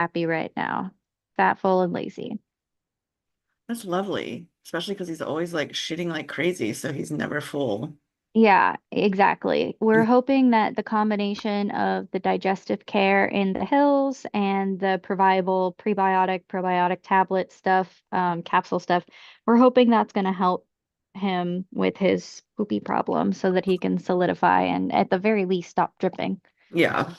happy right now. Fat, full, and lazy. That's lovely, especially because he's always like shitting like crazy, so he's never full. Yeah, exactly. We're hoping that the combination of the digestive care in the hills and the proviable prebiotic, probiotic tablet stuff, capsule stuff, we're hoping that's going to help him with his poopy problem so that he can solidify and at the very least stop dripping. Yeah.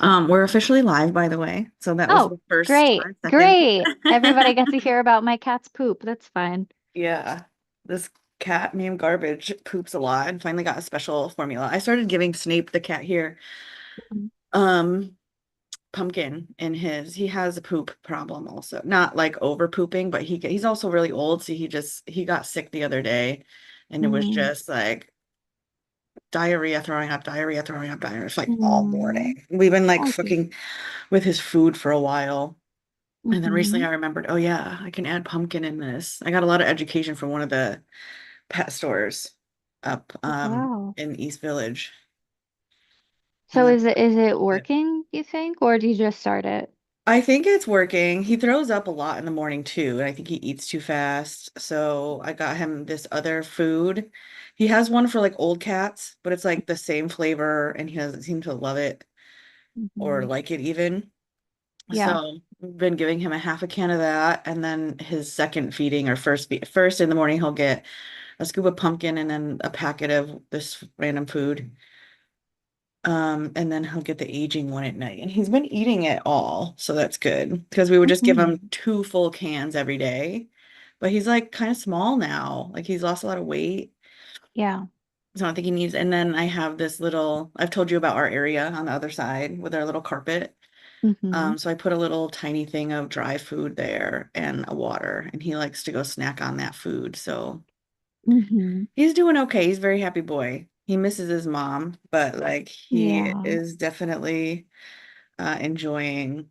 We're officially live, by the way. So that was Oh, the first great, 5 seconds. great. Everybody got to hear about my cat's poop. That's fine. Yeah. This cat named Garbage poops a lot and finally got a special formula. I started giving Snape, the cat here, um, pumpkin in his. He has a poop problem also. Not like over pooping, but he's also really old, so he got sick the other day and it was Mm, just like diarrhea, throwing up, diarrhea, throwing up, diarrhea. It's like all mm, morning. We've been like oh, geez. fucking with his food for a while. And then recently Hmm. I remembered, oh yeah, I can add pumpkin in this. I got a lot of education from one of the pet stores up Wow. in East Village. And So then is it working, you think, or did you just start it? I think it's working. He throws up a lot in the morning too, and I think he eats too fast. So I got him this other food. He has one for like old cats, but it's like the same flavor and he doesn't seem to love it or Hmm. like it even. Yeah. So I've been giving him a half a can of that, and then his second feeding or first in the morning he'll get a scoop of pumpkin and then a packet of this random food. And then he'll get the aging one at night. And he's been eating it all, so that's good. Because we would just give him Hmm. 2 full cans every day. But he's like kind of small now. Like he's lost a lot of weight. Yeah. So I don't think he needs, and then I have this little, I've told you about our area on the other side with our little carpet. Hmm. So I put a little tiny thing of dry food there and a water, and he likes to go snack on that food. So Hmm. he's doing okay. He's a very happy boy. He misses his mom, but like he Yeah. is definitely enjoying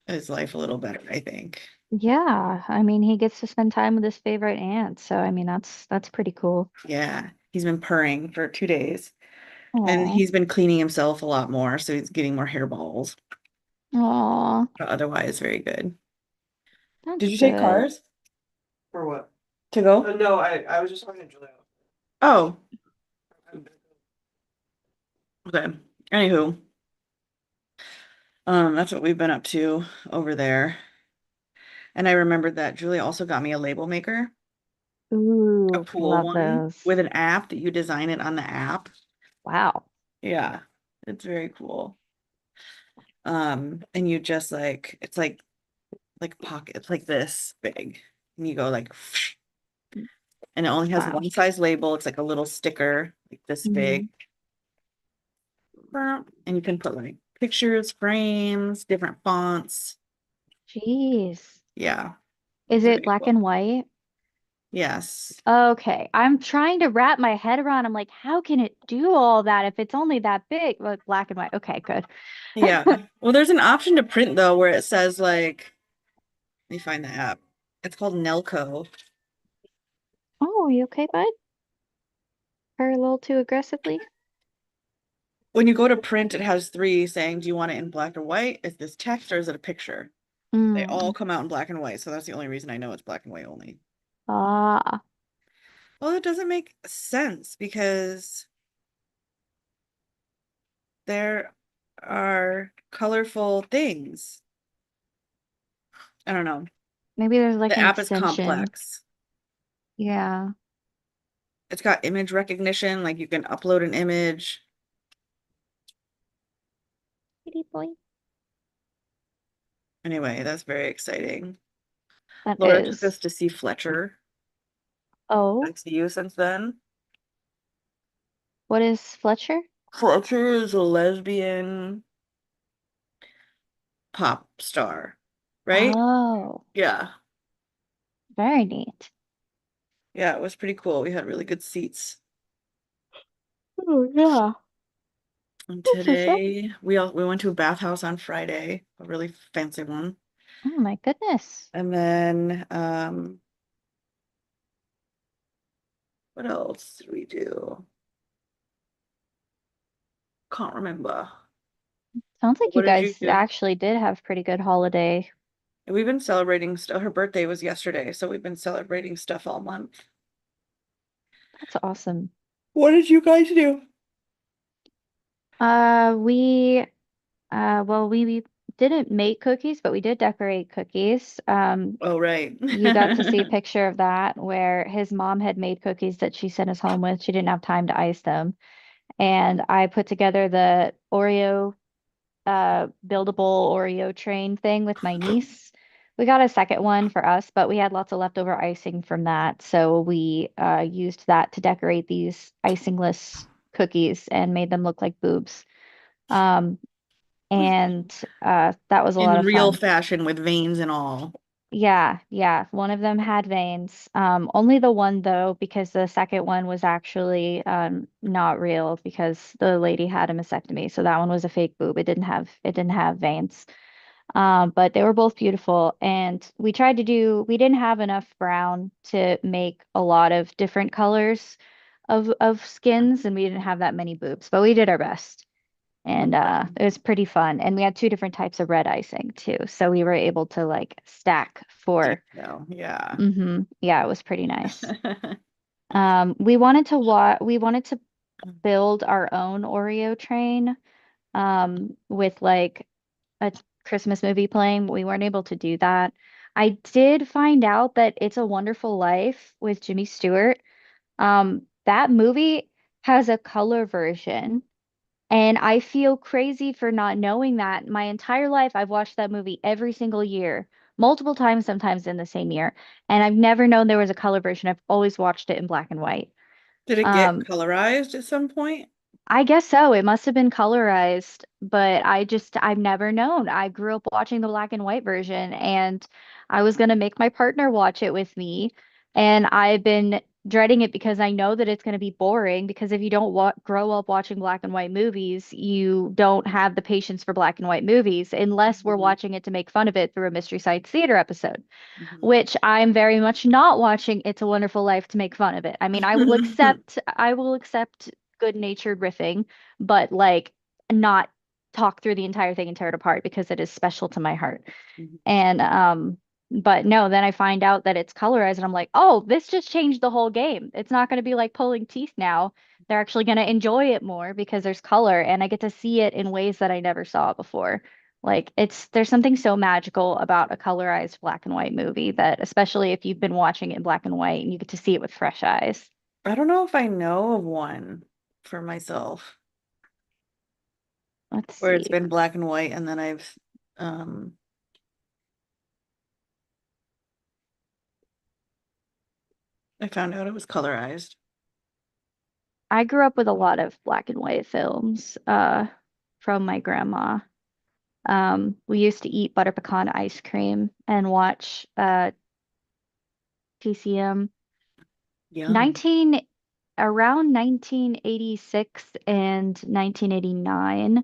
his life a little better, I think. Yeah. I mean, he gets to spend time with his favorite aunt, so I mean, that's pretty cool. Yeah, he's been purring for 2 days, and Aw. he's been cleaning himself a lot more, so he's getting more hairballs. Aw. But otherwise, very good. Did That's you take good. cars For what? to go? No, I was just talking to Julia. Oh, okay. Anywho, that's what we've been up to over there. And I remembered that Julie also got me a label maker, a Ooh, pool love one those. with an app that you design it on the app. Wow. Yeah, it's very cool. And you just like it's like pocket, it's like this big. And you go like and it only has Wow. one size label. It's like a little sticker, like this big. Hmm. And you can put like pictures, frames, different fonts. Jeez. Yeah, Is it's it very black cool. and white? Yes. Okay, I'm trying to wrap my head around. I'm like, how can it do all that if it's only that big? Like black and white. Okay, good. Yeah. Well, there's an option to print though where it says like, let me find the app. It's called Nelco. Oh, you okay, bud? Her a little too aggressively? When you go to print, it has three saying, do you want it in black or white? Is this text or is it a picture? They all Mm. come out in black and white, so that's the only reason I know it's black and white only. Ah, Well, it doesn't make sense because there are colorful things. I don't know. maybe there's like The an app is extension. complex. Yeah. It's got image recognition, like you can upload an image. Kitty boy. Anyway, that's very exciting. That Laura took is. us to see Fletcher. Oh, I see you since then. what is Fletcher? Fletcher is a lesbian pop star, right? Oh, Yeah. very neat. Yeah, it was pretty cool. We had really good seats. Oh, yeah. And That's what's up. today we went to a bathhouse on Friday, a really fancy one. Oh my goodness. And then what else did we do? Can't remember. Sounds like you What did you guys do? actually did have pretty good holiday. We've been celebrating stuff. Her birthday was yesterday, so we've been celebrating stuff all month. That's awesome. What did you guys do? We well, we didn't make cookies, but we did decorate cookies. Oh, right. You got to see a picture of that where his mom had made cookies that she sent us home with. She didn't have time to ice them. And I put together the Oreo, buildable Oreo train thing with my niece. We got a second one for us, but we had lots of leftover icing from that. So we used that to decorate these icingless cookies and made them look like boobs. Um, and that was a lot In of real fun. fashion with veins and all. Yeah, yeah. One of them had veins. Only the one though, because the second one was actually not real because the lady had a mastectomy. So that one was a fake boob. It didn't have veins. But they were both beautiful. And we didn't have enough brown to make a lot of different colors of skins, and we didn't have that many boobs, but we did our best. And Mhm. it was pretty fun. And we had two different types of red icing too. So we were able to like stack for Detail. Yeah. yeah, it was pretty nice. We wanted to build our own Oreo train with like a Christmas movie playing, but we weren't able to do that. I did find out that It's a Wonderful Life with Jimmy Stewart. That movie has a color version. And I feel crazy for not knowing that. My entire life, I've watched that movie every single year, multiple times, sometimes in the same year. And I've never known there was a color version. I've always watched it in black and white. Did it get Um, colorized at some point? I guess so. It must have been colorized, but I've never known. I grew up watching the black and white version, and I was going to make my partner watch it with me. And I've been dreading it because I know that it's going to be boring. Because if you don't wa grow up watching black and white movies, you don't have the patience for black and white movies unless we're Mhm. watching it to make fun of it through a Mystery Science Theater episode, Mhm. which I'm very much not watching It's a Wonderful Life to make fun of it. I mean, I will accept good-natured riffing, but like not talk through the entire thing and tear it apart because it is special to my heart. Mhm. And but no, then I find out that it's colorized and I'm like, "Oh, this just changed the whole game. It's not going to be like pulling teeth now. They're actually going to enjoy it more because there's color and I get to see it in ways that I never saw it before." Like there's something so magical about a colorized black and white movie that especially if you've been watching it in black and white and you get to see it with fresh eyes. I don't know if I know of one for myself Let's where it's see. been black and white and then um I found out it was colorized. I grew up with a lot of black and white films from my grandma. We used to eat butter pecan ice cream and watch TCM. Yum. 19 Around 1986 and 1989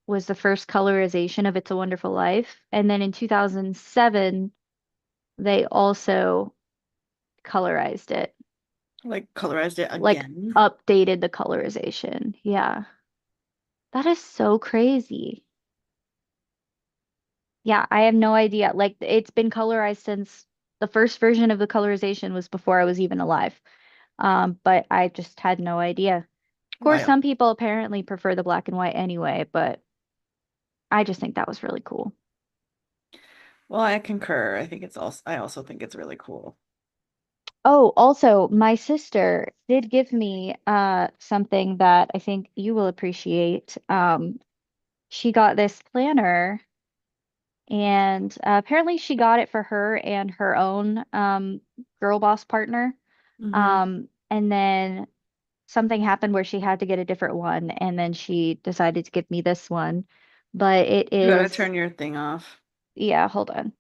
was the first colorization of It's a Wonderful Life. And then in 2007 they also colorized it, Like colorized it like again. updated the colorization. Yeah. That is so crazy. Yeah, I have no idea. Like it's been colorized since the first version of the colorization was before I was even alive. But I just had no idea. Of course, Wild. some people apparently prefer the black and white anyway, but I just think that was really cool. Well, I concur. I also think it's really cool. Oh, also, my sister did give me something that I think you will appreciate. She got this planner and apparently she got it for her and her own girl boss partner. Hmm. And then something happened where she had to get a different one, and then she decided to give me this one. But it You gotta is, turn your thing off. yeah, hold on.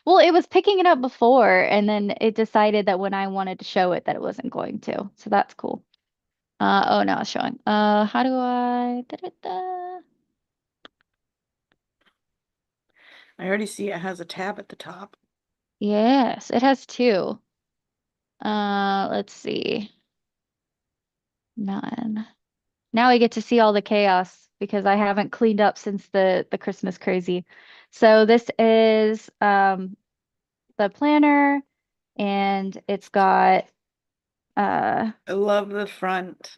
Well, it was picking it up before, and then it decided that when I wanted to show it that it wasn't going to. So that's cool. Oh, now it's showing. How do I? Da-da-da. I already see it has a tab at the top. Yes, it has two. Let's see. None. Now I get to see all the chaos because I haven't cleaned up since the Christmas crazy. So this is the planner, and it's got I love the front.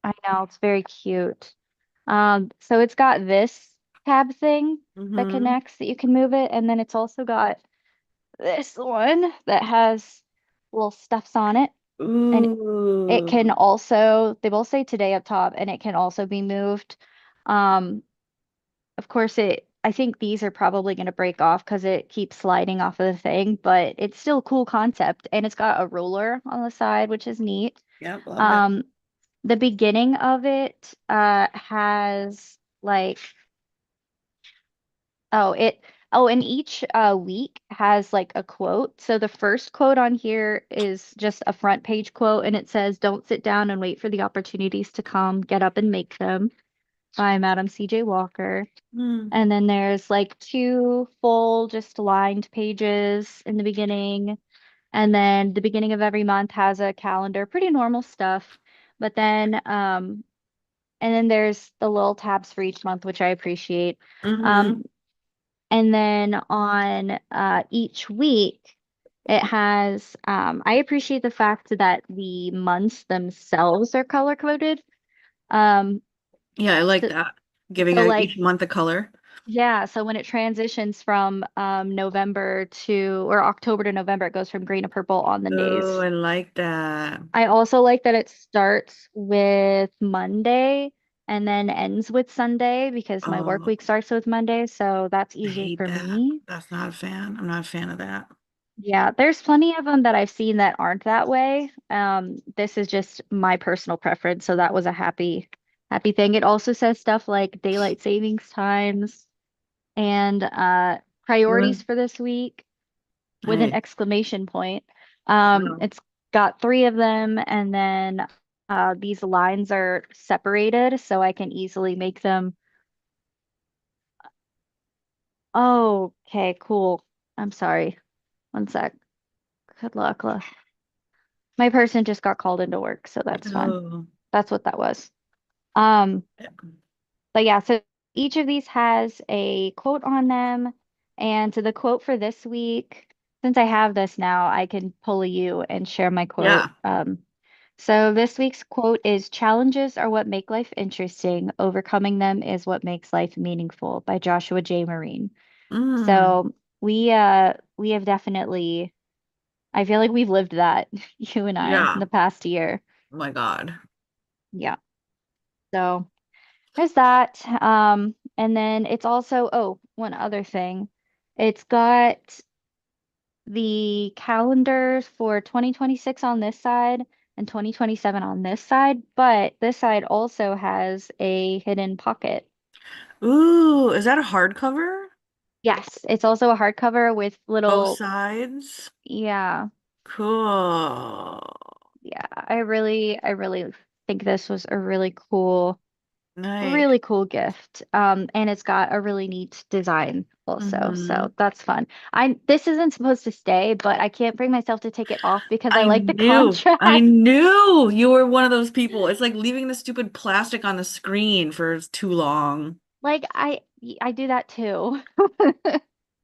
I know it's very cute. So it's got this tab thing that Mm-hmm. connects that you can move it, and then it's also got this one that has little stuffs on it, and it can Ooh. also, they both say today up top, and it can also be moved. Um, of course, I think these are probably going to break off because it keeps sliding off of the thing, but it's still a cool concept, and it's got a ruler on the side, which is neat. Yep, love it. Um, the beginning of it has like oh it oh and each week has like a quote. So the first quote on here is just a front page quote, and it says, "Don't sit down and wait for the opportunities to come. Get up and make them," by Madam C.J. Walker. Mm. And then there's like two full just lined pages in the beginning. And then the beginning of every month has a calendar, pretty normal stuff. But then and then there's the little tabs for each month, which I appreciate. Mm-hmm. Um, and then on each week, it has, I appreciate the fact that the months themselves are color coded. Um, Yeah, I like so, that. Giving so like, each month a color. yeah, so when it transitions from November to, or October to November, it goes from green to purple on the Oh, days. I like that. I also like that it starts with Monday and then ends with Sunday because my work Oh, week starts with Monday, so that's I easier hate for that. me. That's not a fan. I'm not a fan of that. Yeah, there's plenty of them that I've seen that aren't that way. This is just my personal preference, so that was a happy thing. It also says stuff like daylight savings times and priorities Mm. for this week with an Hey, exclamation point. wow. It's got three of them, and then these lines are separated, so I can easily make them. Oh, okay, cool. I'm sorry. One sec. Good luck. My person just got called into work, so that's fun. Oh. That's what that was. Um, but yeah, so each of these has a quote on them. And to the quote for this week, since I have this now, I can pull a U and share my quote. Yeah. So this week's quote is, "Challenges are what make life interesting. Overcoming them is what makes life meaningful," by Joshua J. Marine. Mm. So we have definitely, I feel like we've lived that, you and I, in Yeah. the past year. Oh my God. Yeah. So there's that. And then it's also, oh, one other thing. It's got the calendars for 2026 on this side and 2027 on this side, but this side also has a hidden pocket. Ooh, is that a hardcover? Yes, it's also a hardcover with Both little, sides? yeah, Cool. yeah. I really think this was a Nice. really cool gift. And it's got a really neat design also. Hmm. So that's fun. This isn't supposed to stay, but I can't bring myself to take it off because I I like the knew. I contrast. knew you were one of those people. It's like leaving the stupid plastic on the screen for too long. Like I do that too.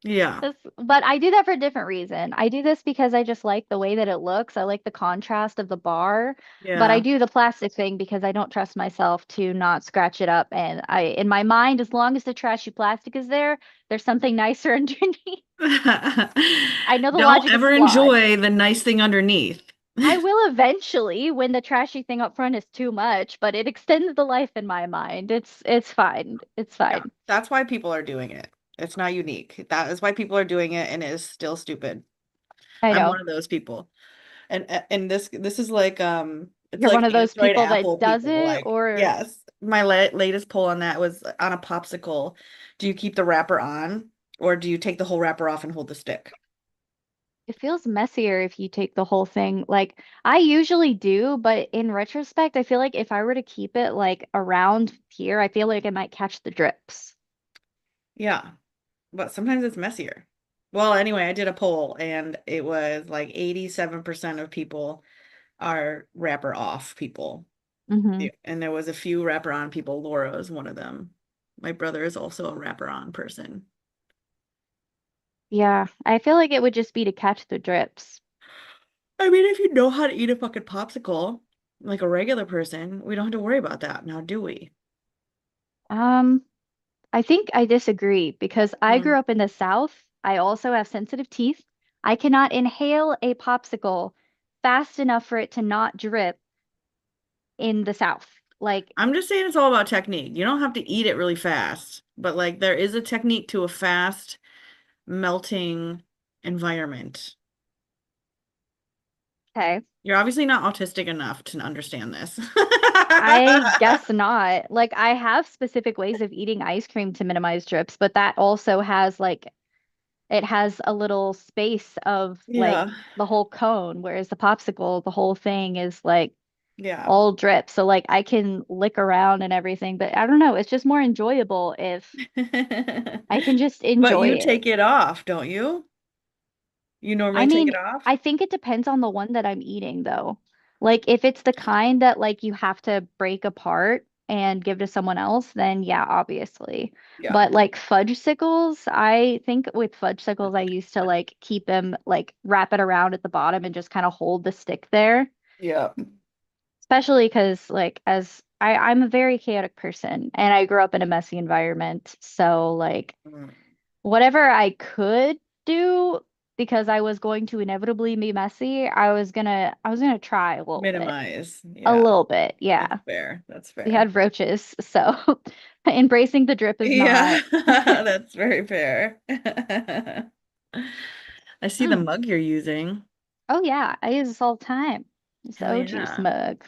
Yeah. But I do that for a different reason. I do this because I just like the way that it looks. I like the contrast of the bar, but I Yeah. do the plastic thing because I don't trust myself to not scratch it up. And in my mind, as long as the trashy plastic is there, there's something nicer underneath. I know the Don't logic is ever flawed. enjoy the nice thing underneath. I will eventually when the trashy thing up front is too much, but it extends the life in my mind. It's fine. It's Yeah, fine. that's why people are doing it. It's not unique. That is why people are doing it, and it is still stupid. I I'm know. one of those people. And this is like it's You're like one of those Android people that Apple does people. it, Like, or yes. My latest poll on that was on a popsicle. Do you keep the wrapper on or do you take the whole wrapper off and hold the stick? it feels messier if you take the whole thing. Like I usually do, but in retrospect, I feel like if I were to keep it like around here, I feel like it might catch the drips. Yeah, but sometimes it's messier. Well, anyway, I did a poll and it was like 87% of people are wrapper off people. Hmm. Yeah, and there was a few wraparound people. Laura is one of them. My brother is also a wraparound person. Yeah, I feel like it would just be to catch the drips. I mean, if you know how to eat a fucking popsicle, like a regular person, we don't have to worry about that now, do we? Um, I think I disagree because I Hmm. grew up in the South. I also have sensitive teeth. I cannot inhale a popsicle fast enough for it to not drip in the South. Like, I'm just saying it's all about technique. You don't have to eat it really fast, but like there is a technique to a fast melting environment. okay, You're obviously not autistic enough to understand this. I guess not. Like, I have specific ways of eating ice cream to minimize drips, but that also has like it has a little space of like Yeah. the whole cone, whereas the popsicle, the whole thing is like Yeah. all drip. So like I can lick around and everything, but I don't know, it's just more enjoyable if I can just But enjoy you it. take it off, don't you? You I normally take mean, it off? I think it depends on the one that I'm eating though. Like if it's the kind that like you have to break apart and give to someone else, then yeah, obviously. Yeah. But like fudgesicles, I think with fudgesicles I used to like keep them like wrap it around at the bottom and just kind of hold the stick there. Yeah. Especially because like as I'm a very chaotic person and I grew up in a messy environment. So like Mm. whatever I could do because I was going to inevitably be messy, I was gonna try a little bit. Minimize. A Yeah. little bit, That's yeah. fair. That's We fair. had roaches, so embracing the drip is Yeah, not. that's very fair. I see the Mm. mug you're using. Oh yeah, I use this all the time. This Hell O-juice yeah. mug.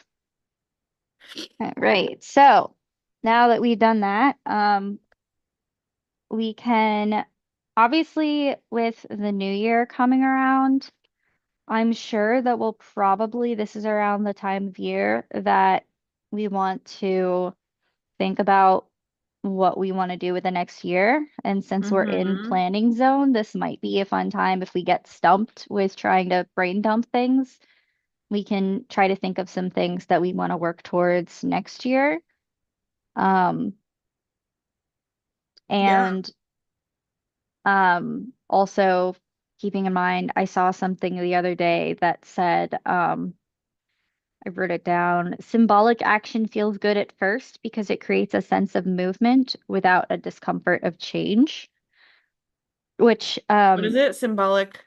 All right. So now that we've done that, we can obviously with the new year coming around, I'm sure that we'll probably, this is around the time of year that we want to think about what we want to do with the next year. And since we're in Mm-hmm. planning zone, this might be a fun time if we get stumped with trying to brain dump things. We can try to think of some things that we want to work towards next year. Um, Yeah. and also keeping in mind, I saw something the other day that said, I wrote it down. Symbolic action feels good at first because it creates a sense of movement without a discomfort of change, which What is it? Symbolic.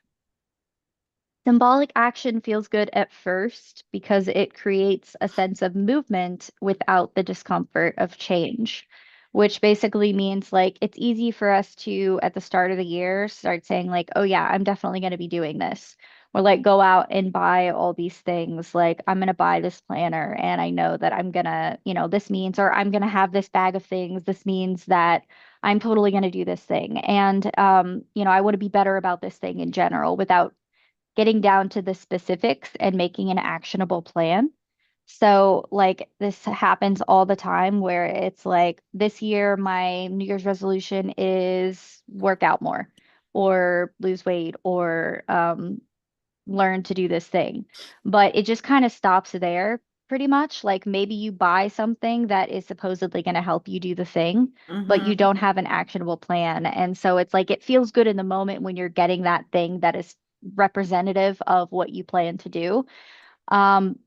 symbolic action feels good at first because it creates a sense of movement without the discomfort of change, which basically means like it's easy for us to, at the start of the year, start saying, like, oh, yeah, I'm definitely going to be doing this. Or like go out and buy all these things. Like, I'm going to buy this planner and I know that I'm going to, this means, or I'm going to have this bag of things. This means that I'm totally going to do this thing. And, I want to be better about this thing in general without getting down to the specifics and making an actionable plan. So, like, this happens all the time where it's like, this year, my New Year's resolution is work out more or lose weight or learn to do this thing. But it just kind of stops there pretty much. Like, maybe you buy something that is supposedly going to help you do the thing, but you Mm-hmm. don't have an actionable plan. And so it's like, it feels good in the moment when you're getting that thing that is representative of what you plan to do. Um,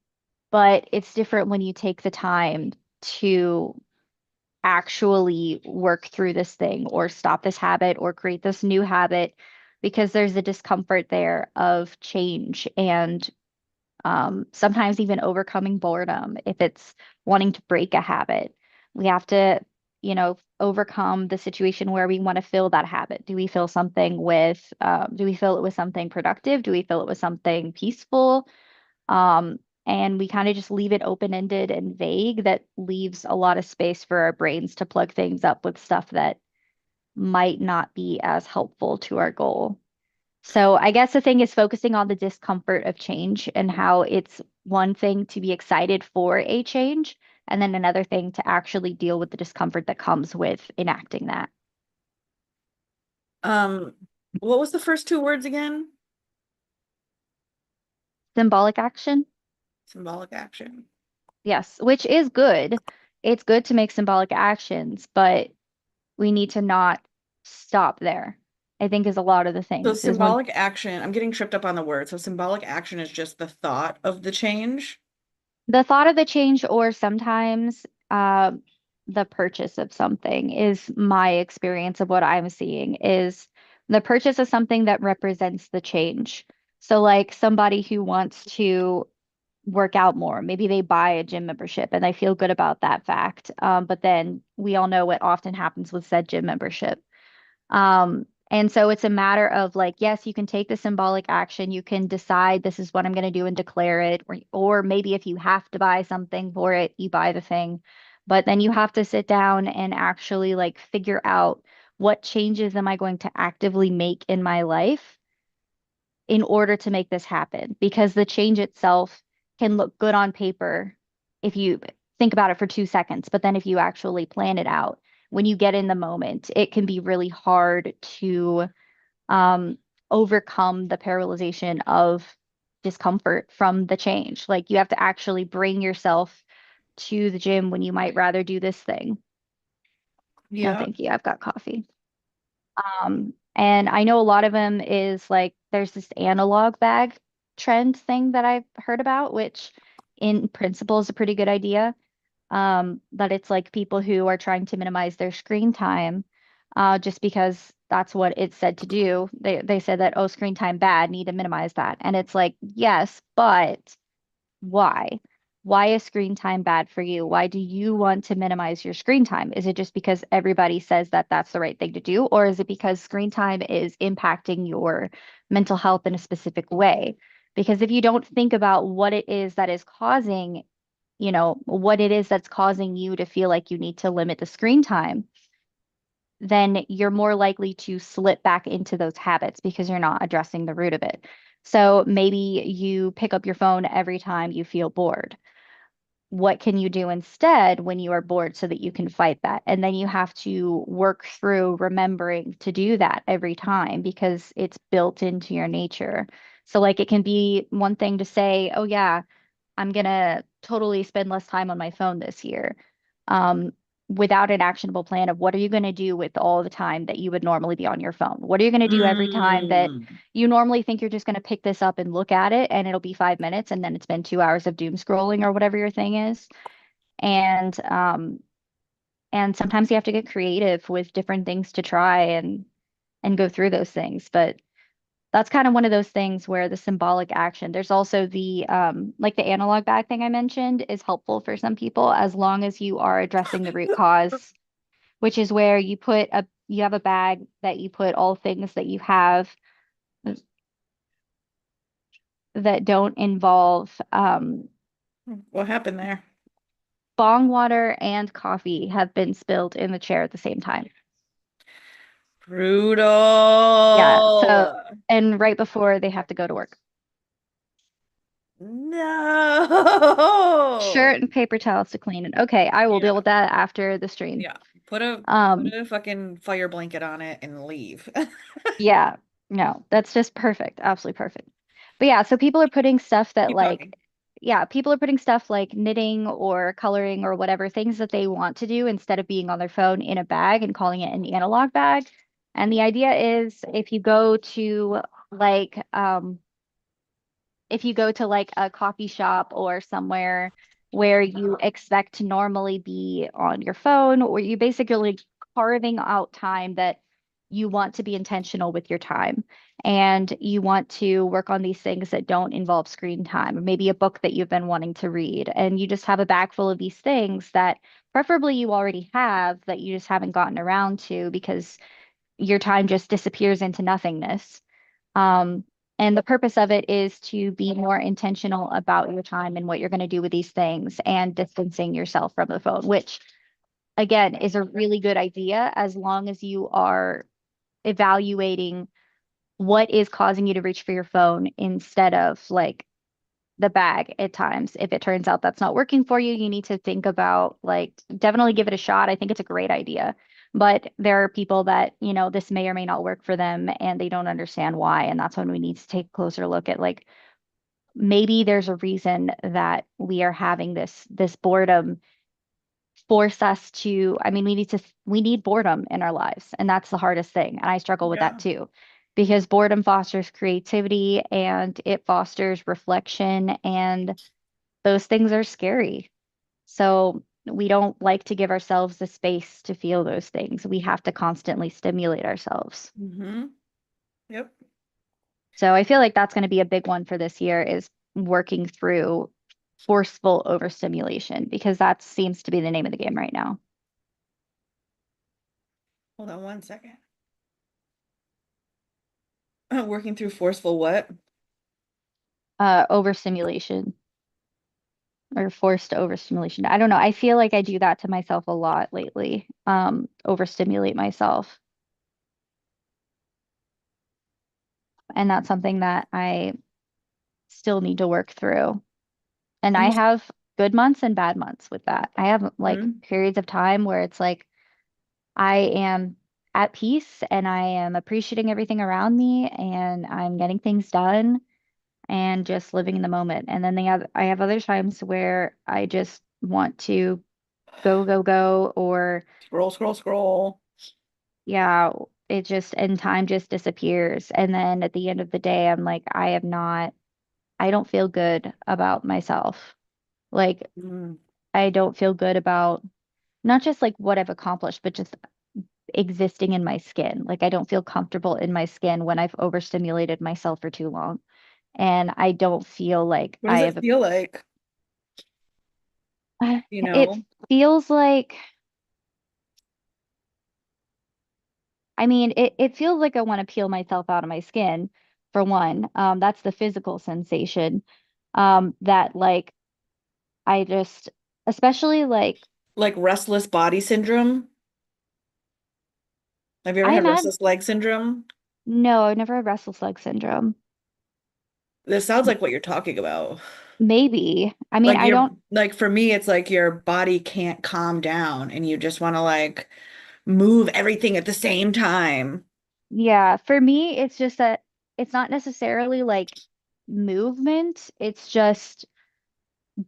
but it's different when you take the time to actually work through this thing or stop this habit or create this new habit because there's a discomfort there of change and sometimes even overcoming boredom if it's wanting to break a habit. We have to, overcome the situation where we want to fill that habit. Do we fill it with something productive? Do we fill it with something peaceful? Um, and we kind of just leave it open-ended and vague that leaves a lot of space for our brains to plug things up with stuff that might not be as helpful to our goal. So I guess the thing is focusing on the discomfort of change and how it's one thing to be excited for a change, and then another thing to actually deal with the discomfort that comes with enacting that. Um, what was the first two words again? Symbolic action. Symbolic action. Yes, which is good. It's good to make symbolic actions, but we need to not stop there. I think is a lot of the So things is when symbolic action, I'm getting tripped up on the word. So symbolic action is just the thought of the change. the thought of the change or sometimes the purchase of something is my experience of what I'm seeing is the purchase of something that represents the change. So like somebody who wants to work out more, maybe they buy a gym membership and they feel good about that fact. But then we all know what often happens with said gym membership. And so it's a matter of like, yes, you can take the symbolic action. You can decide this is what I'm going to do and declare it. Or maybe if you have to buy something for it, you buy the thing. But then you have to sit down and actually like figure out what changes am I going to actively make in my life in order to make this happen? Because the change itself can look good on paper if you think about it for 2 seconds, but then if you actually plan it out, when you get in the moment, it can be really hard to um, overcome the paralyzation of discomfort from the change. Like you have to actually bring yourself to the gym when you might rather do this thing. No, Yeah. thank you. I've got coffee. And I know a lot of them is like there's this analog bag trend thing that I've heard about, which in principle is a pretty good idea. But it's like people who are trying to minimize their screen time, just because that's what it's said to do. They said that, oh, screen time bad, need to minimize that. And it's like, yes, but why? Why is screen time bad for you? Why do you want to minimize your screen time? Is it just because everybody says that that's the right thing to do? Or is it because screen time is impacting your mental health in a specific way? Because if you don't think about what it is that is causing, what it is that's causing you to feel like you need to limit the screen time, then you're more likely to slip back into those habits because you're not addressing the root of it. So maybe you pick up your phone every time you feel bored. What can you do instead when you are bored so that you can fight that? And then you have to work through remembering to do that every time because it's built into your nature. So, like, it can be one thing to say, oh, yeah, I'm gonna totally spend less time on my phone this year. Um, Without an actionable plan of what are you going to do with all the time that you would normally be on your phone? What are you going to do every time that Mm. you normally think you're just going to pick this up and look at it and it'll be 5 minutes and then it's been 2 hours of doom scrolling or whatever your thing is. And and sometimes you have to get creative with different things to try and go through those things. But that's kind of one of those things where the symbolic action, there's also the like the analog bag thing I mentioned is helpful for some people as long as you are addressing the root cause, which is where you have a bag that you put all things that you have that don't involve What happened there? bong water and coffee have been spilled in the chair at the same time. Yeah, so Brutal. and right before they have to go to work. No. Shirt and paper towels to clean it. Okay, I will deal Yeah. with that after the stream. Yeah. Put Um, a fucking fire blanket on it and leave. yeah, no, that's just perfect. Absolutely perfect. But yeah, so people are putting stuff that Keep talking. yeah, people are putting stuff like knitting or coloring or whatever, things that they want to do instead of being on their phone in a bag and calling it an analog bag. And the idea is like, if you go to like a coffee shop or somewhere where you expect to normally be on your phone, or you basically carving out time that you want to be intentional with your time and you want to work on these things that don't involve screen time, or maybe a book that you've been wanting to read, and you just have a bag full of these things that preferably you already have that you just haven't gotten around to because your time just disappears into nothingness. Um, and the purpose of it is to be more intentional about your time and what you're going to do with these things and distancing yourself from the phone, which again is a really good idea as long as you are evaluating what is causing you to reach for your phone instead of like the bag at times. If it turns out that's not working for you, you need to think about like definitely give it a shot. I think it's a great idea. But there are people that, this may or may not work for them and they don't understand why. And that's when we need to take a closer look at like maybe there's a reason that we are having this boredom force us to, I mean, we need boredom in our lives, and that's the hardest thing. And I struggle with that Yeah. too, because boredom fosters creativity and it fosters reflection, and those things are scary. So we don't like to give ourselves the space to feel those things. We have to constantly stimulate ourselves. Mm-hmm. Yep. So I feel like that's going to be a big one for this year is working through forceful overstimulation because that seems to be the name of the game right now. Hold on one second. Working through forceful what? Overstimulation or forced overstimulation. I don't know. I feel like I do that to myself a lot lately. Overstimulate myself. And that's something that I still need to work through. And I Almost. have good months and bad months with that. I have like Mhm. periods of time where it's like I am at peace and I am appreciating everything around me and I'm getting things done and just living in the moment. And then I have other times where I just want to go, go, go, or Scroll, scroll, scroll. yeah, it just, and time just disappears. And then at the end of the day, I'm like, I don't feel good about myself. Like, Mm. I don't feel good about not just like what I've accomplished, but just existing in my skin. Like, I don't feel comfortable in my skin when I've overstimulated myself for too long. And I don't feel like What does I it have, feel like? You it know, feels like, I mean, it feels like I want to peel myself out of my skin, for one. That's the physical sensation. That like I just, especially like like restless body syndrome. Have you ever I'm had at, restless leg syndrome? no, I've never had restless leg syndrome. This sounds like what you're talking about. Maybe. I mean, Like I your don't, like for me, it's like your body can't calm down and you just want to like move everything at the same time. yeah, for me, it's just that it's not necessarily like movement, it's just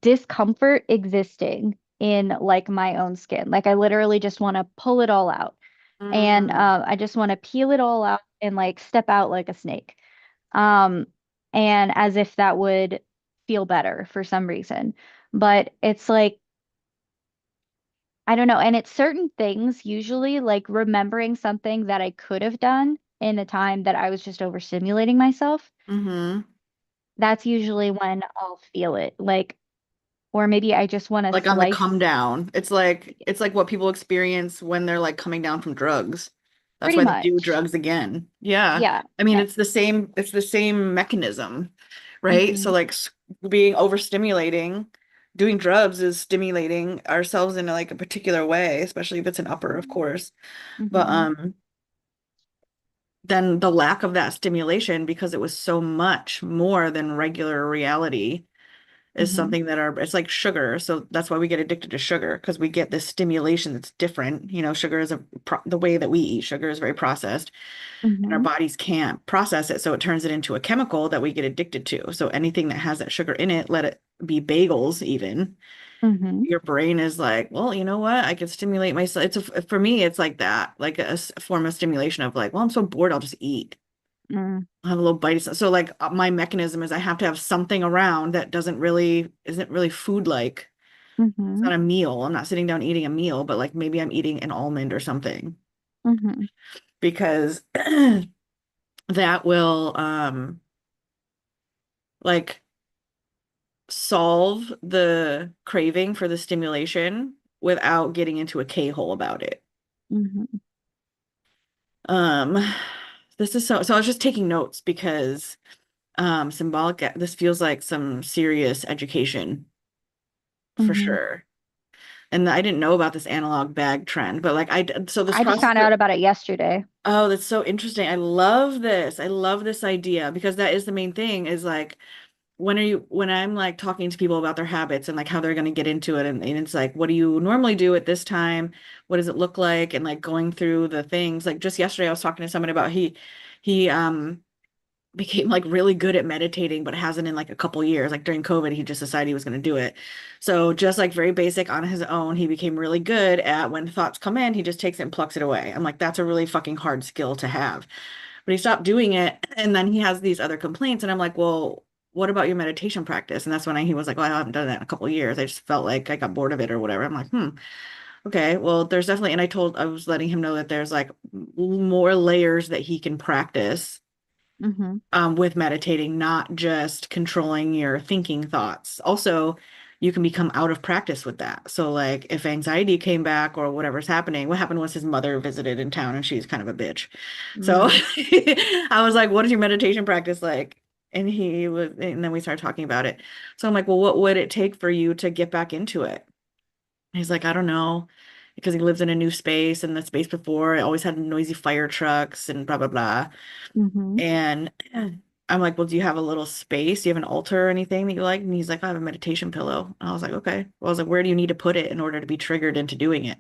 discomfort existing in like my own skin. Like I literally just want to pull it all out. And Mm. I just want to peel it all out and like step out like a snake. Um, and as if that would feel better for some reason. But it's like, I don't know. And it's certain things, usually like remembering something that I could have done in a time that I was just overstimulating myself. Hmm. That's usually when I'll feel it. Like, or maybe I just want to Like on the come slice down. It's like what people experience when they're like coming down from drugs. That's pretty why they do much. drugs again. Yeah. Yeah. I mean, it's the same mechanism, right? So Mm-hmm. like being overstimulating, doing drugs is stimulating ourselves in like a particular way, especially if it's an upper, of course. But Mm-hmm. then the lack of that stimulation because it was so much more than regular reality is Mm-hmm. something that our it's like sugar. So that's why we get addicted to sugar because we get this stimulation that's different. You know, sugar is the way that we eat sugar is very processed and our Mm-hmm. bodies can't process it. So it turns it into a chemical that we get addicted to. So anything that has that sugar in it, let it be bagels even. Mm-hmm. Your brain is like, well, you know what? I could stimulate myself. For me, it's like that, like a form of stimulation of like, well, I'm so bored, I'll just eat. Mm-hmm. I'll have a little bite. So like my mechanism is I have to have something around that isn't really food like. It's Mm-hmm. not a meal. I'm not sitting down eating a meal, but like maybe I'm eating an almond or something Mm-hmm. because that will like solve the craving for the stimulation without getting into a K-hole about it. Mm-hmm. Um this is so I was just taking notes because symbolic this feels like some serious education for Mm-hmm. sure. And I didn't know about this analog bag trend, but like so this I just process. found out about it yesterday. Oh, that's so interesting. I love this. I love this idea because that is the main thing is like when I'm like talking to people about their habits and like how they're going to get into it and it's like what do you normally do at this time? What does it look like? And like going through the things. Like just yesterday I was talking to someone about he became like really good at meditating, but hasn't in like a couple years. Like during COVID, he just decided he was going to do it. So just like very basic on his own, he became really good at when thoughts come in, he just takes it and plucks it away. I'm like, that's a really fucking hard skill to have. But he stopped doing it, and then he has these other complaints, and I'm like, well, what about your meditation practice? And that's when he was like, well, I haven't done that in a couple of years. I just felt like I got bored of it or whatever. I'm like, okay, well, there's definitely, and I was letting him know that there's like more layers that he can practice Mm-hmm. with meditating, not just controlling your thinking thoughts. Also, you can become out of practice with that. So, like, if anxiety came back or whatever's happening, what happened was his mother visited in town and she's kind of a bitch. So, Mm. I was like, what is your meditation practice like? And then we started talking about it. So, I'm like, well, what would it take for you to get back into it? And he's like, I don't know. Because he lives in a new space, and the space before it always had noisy fire trucks and blah blah blah. Mm-hmm. And I'm like, well, do you have a little space? Do you have an altar or anything that you like? And he's like, I have a meditation pillow. And I was like, okay. Well, I was like, where do you need to put it in order to be triggered into doing it?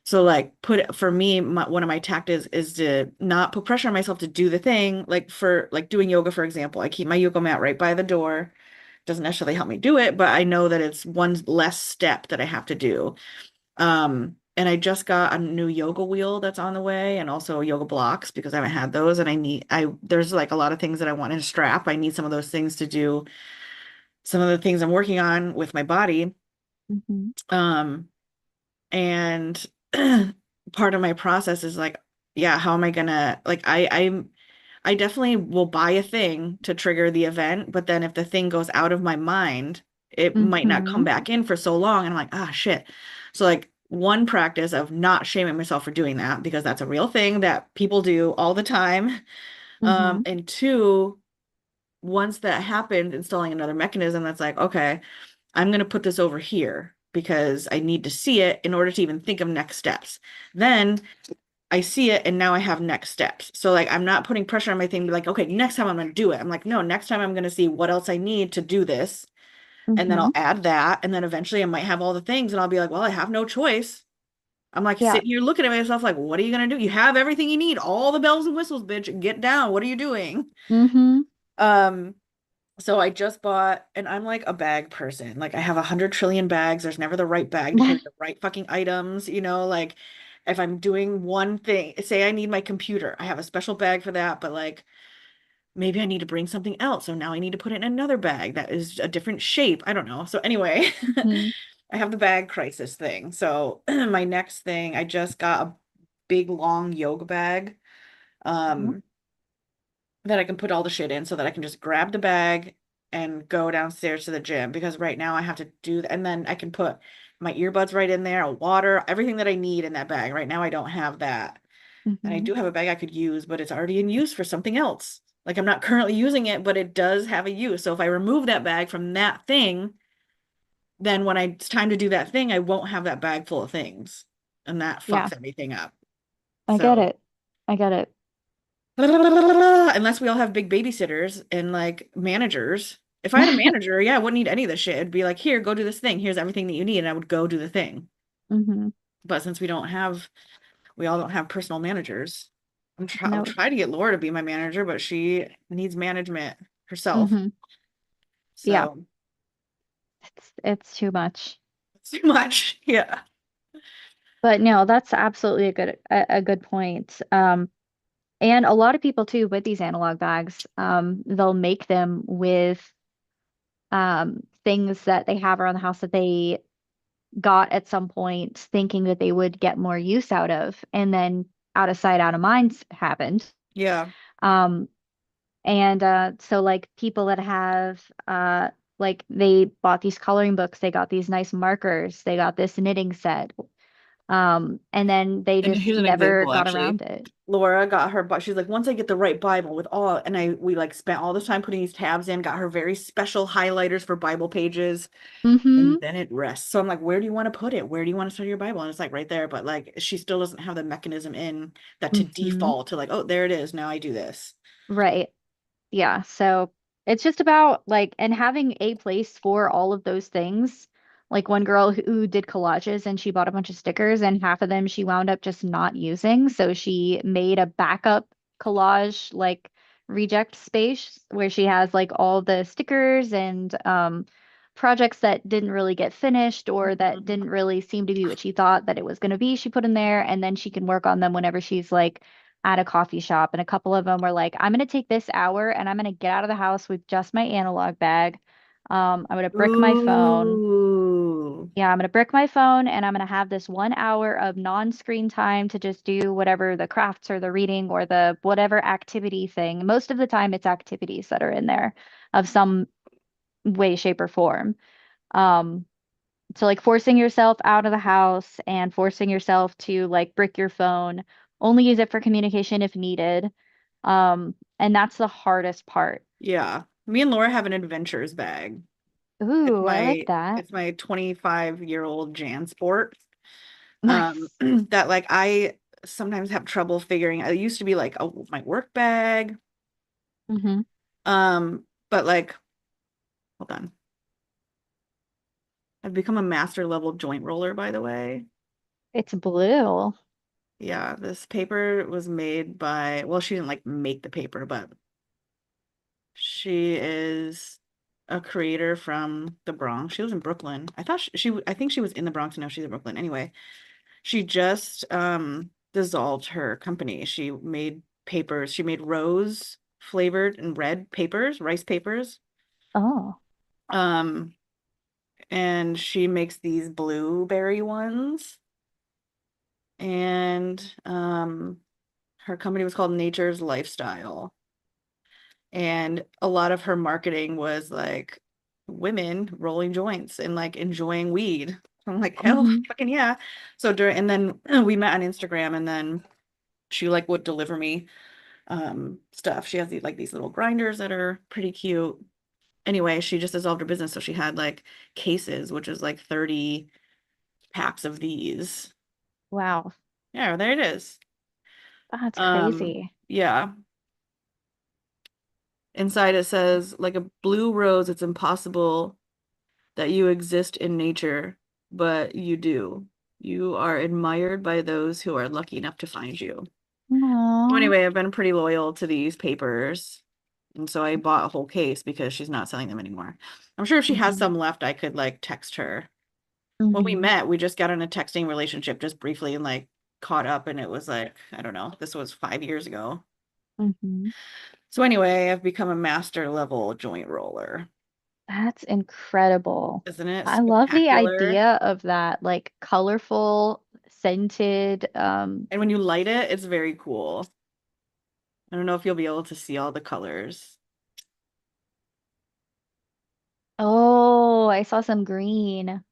So like put it for me, one of my tactics is to not put pressure on myself to do the thing. Like for like doing yoga, for example, I keep my yoga mat right by the door. Doesn't necessarily help me do it, but I know that it's one less step that I have to do. And I just got a new yoga wheel that's on the way and also yoga blocks because I haven't had those and there's like a lot of things that I want in a strap. I need some of those things to do some of the things I'm working on with my body. Mm-hmm. Um, and part of my process is like, yeah, how am I gonna like I definitely will buy a thing to trigger the event, but then if the thing goes out of my mind, it might not come Mm-hmm. back in for so long. And I'm like, ah, shit. So, like, one practice of not shaming myself for doing that, because that's a real thing that people do all the time. Mm-hmm. And two, once that happened, installing another mechanism that's like, okay, I'm going to put this over here because I need to see it in order to even think of next steps. Then I see it and now I have next steps. So like I'm not putting pressure on my thing to be like, okay, next time I'm gonna do it. I'm like, no, next time I'm gonna see what else I need to do this. And then Mm-hmm. I'll add that. And then eventually I might have all the things and I'll be like, well, I have no choice. I'm like Yeah. sitting here looking at myself like, what are you gonna do? You have everything you need, all the bells and whistles, bitch. Get down. What are you doing? Mm-hmm. Um, so I just bought, and I'm like a bag person. Like I have 100 trillion bags. There's never the right bag to carry the right fucking items, like if I'm doing one thing, say I need my computer, I have a special bag for that, but like maybe I need to bring something else. So now I need to put it in another bag that is a different shape. I don't know. So anyway, Mm-hmm. I have the bag crisis thing. So my next thing, I just got a big long yoga bag. Um, that I can put all the shit in so that I can just grab the bag and go downstairs to the gym, because right now I have to do that, and then I can put my earbuds right in there, water, everything that I need in that bag. Right now I don't have that. And I Mm-hmm. do have a bag I could use, but it's already in use for something else. Like I'm not currently using it, but it does have a use. So if I remove that bag from that thing, then when it's time to do that thing, I won't have that bag full of things. And that Yeah, fucks everything up. I get So it. I get it. unless we all have big babysitters and like managers. If I had a manager, yeah, I wouldn't need any of this shit. It'd be like, here, go do this thing. Here's everything that you need. And I would go do the thing. Mm-hmm. But since we all don't have personal managers, I'll No. try to get Laura to be my manager, but she needs management herself. Mm-hmm. Yeah, So it's too much. it's too much. Yeah. But no, that's absolutely a good point. And a lot of people too with these analog bags, they'll make them with things that they have around the house that they got at some point thinking that they would get more use out of, and then out of sight, out of mind happened. Yeah. Um, and so like people that have like they bought these coloring books, they got these nice markers, they got this knitting set, and then they And just here's an never example, got actually. around it. Laura got her, but she's like, once I get the right Bible with all, and we like spent all this time putting these tabs in, got her very special highlighters for Bible pages, Mm-hmm. and then it rests. So I'm like, where do you want to put it? Where do you want to start your Bible? And it's like right there, but like she still doesn't have the mechanism in that to Mm-hmm. default to like, oh, there it is. Now I do this. Right. Yeah, so it's just about like and having a place for all of those things. Like one girl who did collages and she bought a bunch of stickers and half of them she wound up just not using. So she made a backup collage like reject space where she has like all the stickers and projects that didn't really get finished or that Mhm. didn't really seem to be what she thought that it was going to be, she put in there, and then she can work on them whenever she's like at a coffee shop. And a couple of them were like, I'm going to take this hour and I'm going to get out of the house with just my analog bag. I'm going to brick my phone. Ooh. Yeah, I'm gonna brick my phone and I'm gonna have this 1 hour of non-screen time to just do whatever the crafts or the reading or the whatever activity thing. Most of the time it's activities that are in there of some way, shape, or form. Um, so like forcing yourself out of the house and forcing yourself to like brick your phone, only use it for communication if needed. And that's the hardest part. Yeah. Me and Laura have an adventures bag. It's Ooh, I like my that. it's my 25-year-old JanSport. Nice. That like I sometimes have trouble figuring. It used to be like my work bag. Hmm. But like, hold on. I've become a master level joint roller, by the way. It's blue. Yeah, this paper was made by, well, she didn't like make the paper, but she is a creator from the Bronx. She lives in Brooklyn. I thought I think she was in the Bronx and now she's in Brooklyn. Anyway, she just dissolved her company. She made papers. She made rose flavored and red papers, rice papers. Oh. Um, and she makes these blueberry ones. And her company was called Nature's Lifestyle. And a lot of her marketing was like women rolling joints and like enjoying weed. I'm like, hell Hmm. fucking yeah. So during, and then we met on Instagram, and then she like would deliver me stuff. She has these like these little grinders that are pretty cute. Anyway, she just dissolved her business, so she had like cases, which is like 30 packs of these. Wow. Yeah, there it is. That's crazy. Yeah. Inside it says, like a blue rose, it's impossible that you exist in nature, but you do. You are admired by those who are lucky enough to find you. So Aww. anyway, I've been pretty loyal to these papers. And so I bought a whole case because she's not selling them anymore. I'm sure if she has Hmm. some left, I could like text her. When we Hmm. met, we just got in a texting relationship just briefly and like caught up. And it was like, I don't know, this was 5 years ago. Hmm. So anyway, I've become a master level joint roller. That's incredible. Isn't it I love the spectacular? idea of that, like colorful, scented. And when you light it, it's very cool. I don't know if you'll be able to see all the colors. Oh, I saw some green.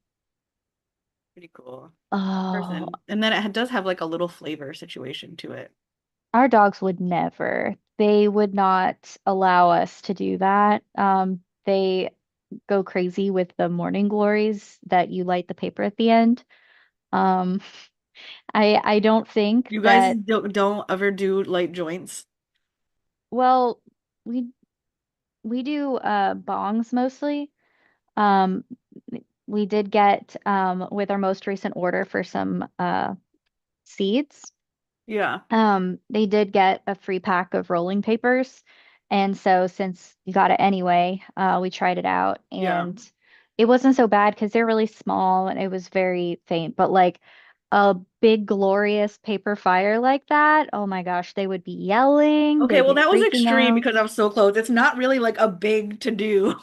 Pretty cool. Oh, Person. And then it does have like a little flavor situation to it. our dogs would never. They would not allow us to do that. They go crazy with the morning glories that you light the paper at the end. Um, I don't think You guys that, don't ever do light joints? well, we we do bongs mostly. Um, we did get with our most recent order for some seeds. Yeah. They did get a free pack of rolling papers. And so since you got it anyway, we tried it out Yeah. and it wasn't so bad because they're really small and it was very faint. But like a big, glorious paper fire like that, oh my gosh, they would be yelling, Okay, they'd well be that was freaking extreme out. because I was so close. It's not really like a big to do.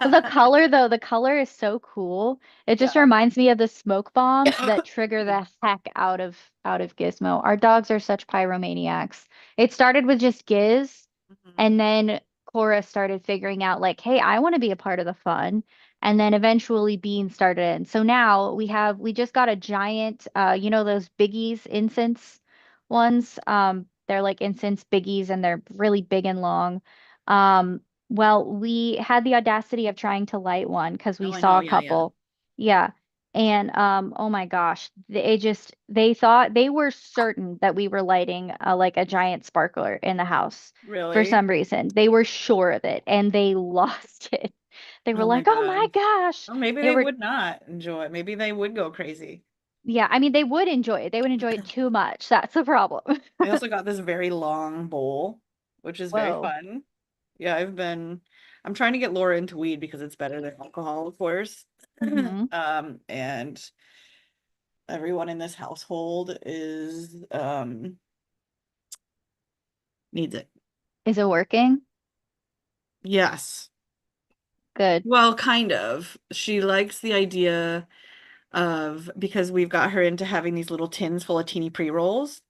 The color though, the color is so cool. It just Yeah. reminds me of the smoke bombs that trigger the heck out of Gizmo. Our dogs are such pyromaniacs. It started with just Giz, Mhm. and then Cora started figuring out like, hey, I want to be a part of the fun. And then eventually Bean started in. So now we just got a giant those biggies incense ones. They're like incense biggies and they're really big and long. Well, we had the audacity of trying to light one because we Oh, I saw know. a Yeah, yeah. couple. Yeah. And oh my gosh, they thought they were certain that we were lighting like a giant sparkler in the house for Really? some reason. They were sure of it and they lost it. They were Oh my like, "Oh my God. gosh." Well, maybe They they were would not enjoy it. Maybe they would go crazy. yeah, I mean they would enjoy it. They would enjoy it too much. That's the problem. I also got this very long bowl. which is very Whoa. fun. Yeah, I'm trying to get Laura into weed because it's better than alcohol, of course. Hmm. And everyone in this household is needs it. Is it working? Yes. Good. Well, kind of. She likes the idea of because we've got her into having these little tins full of teeny pre-rolls.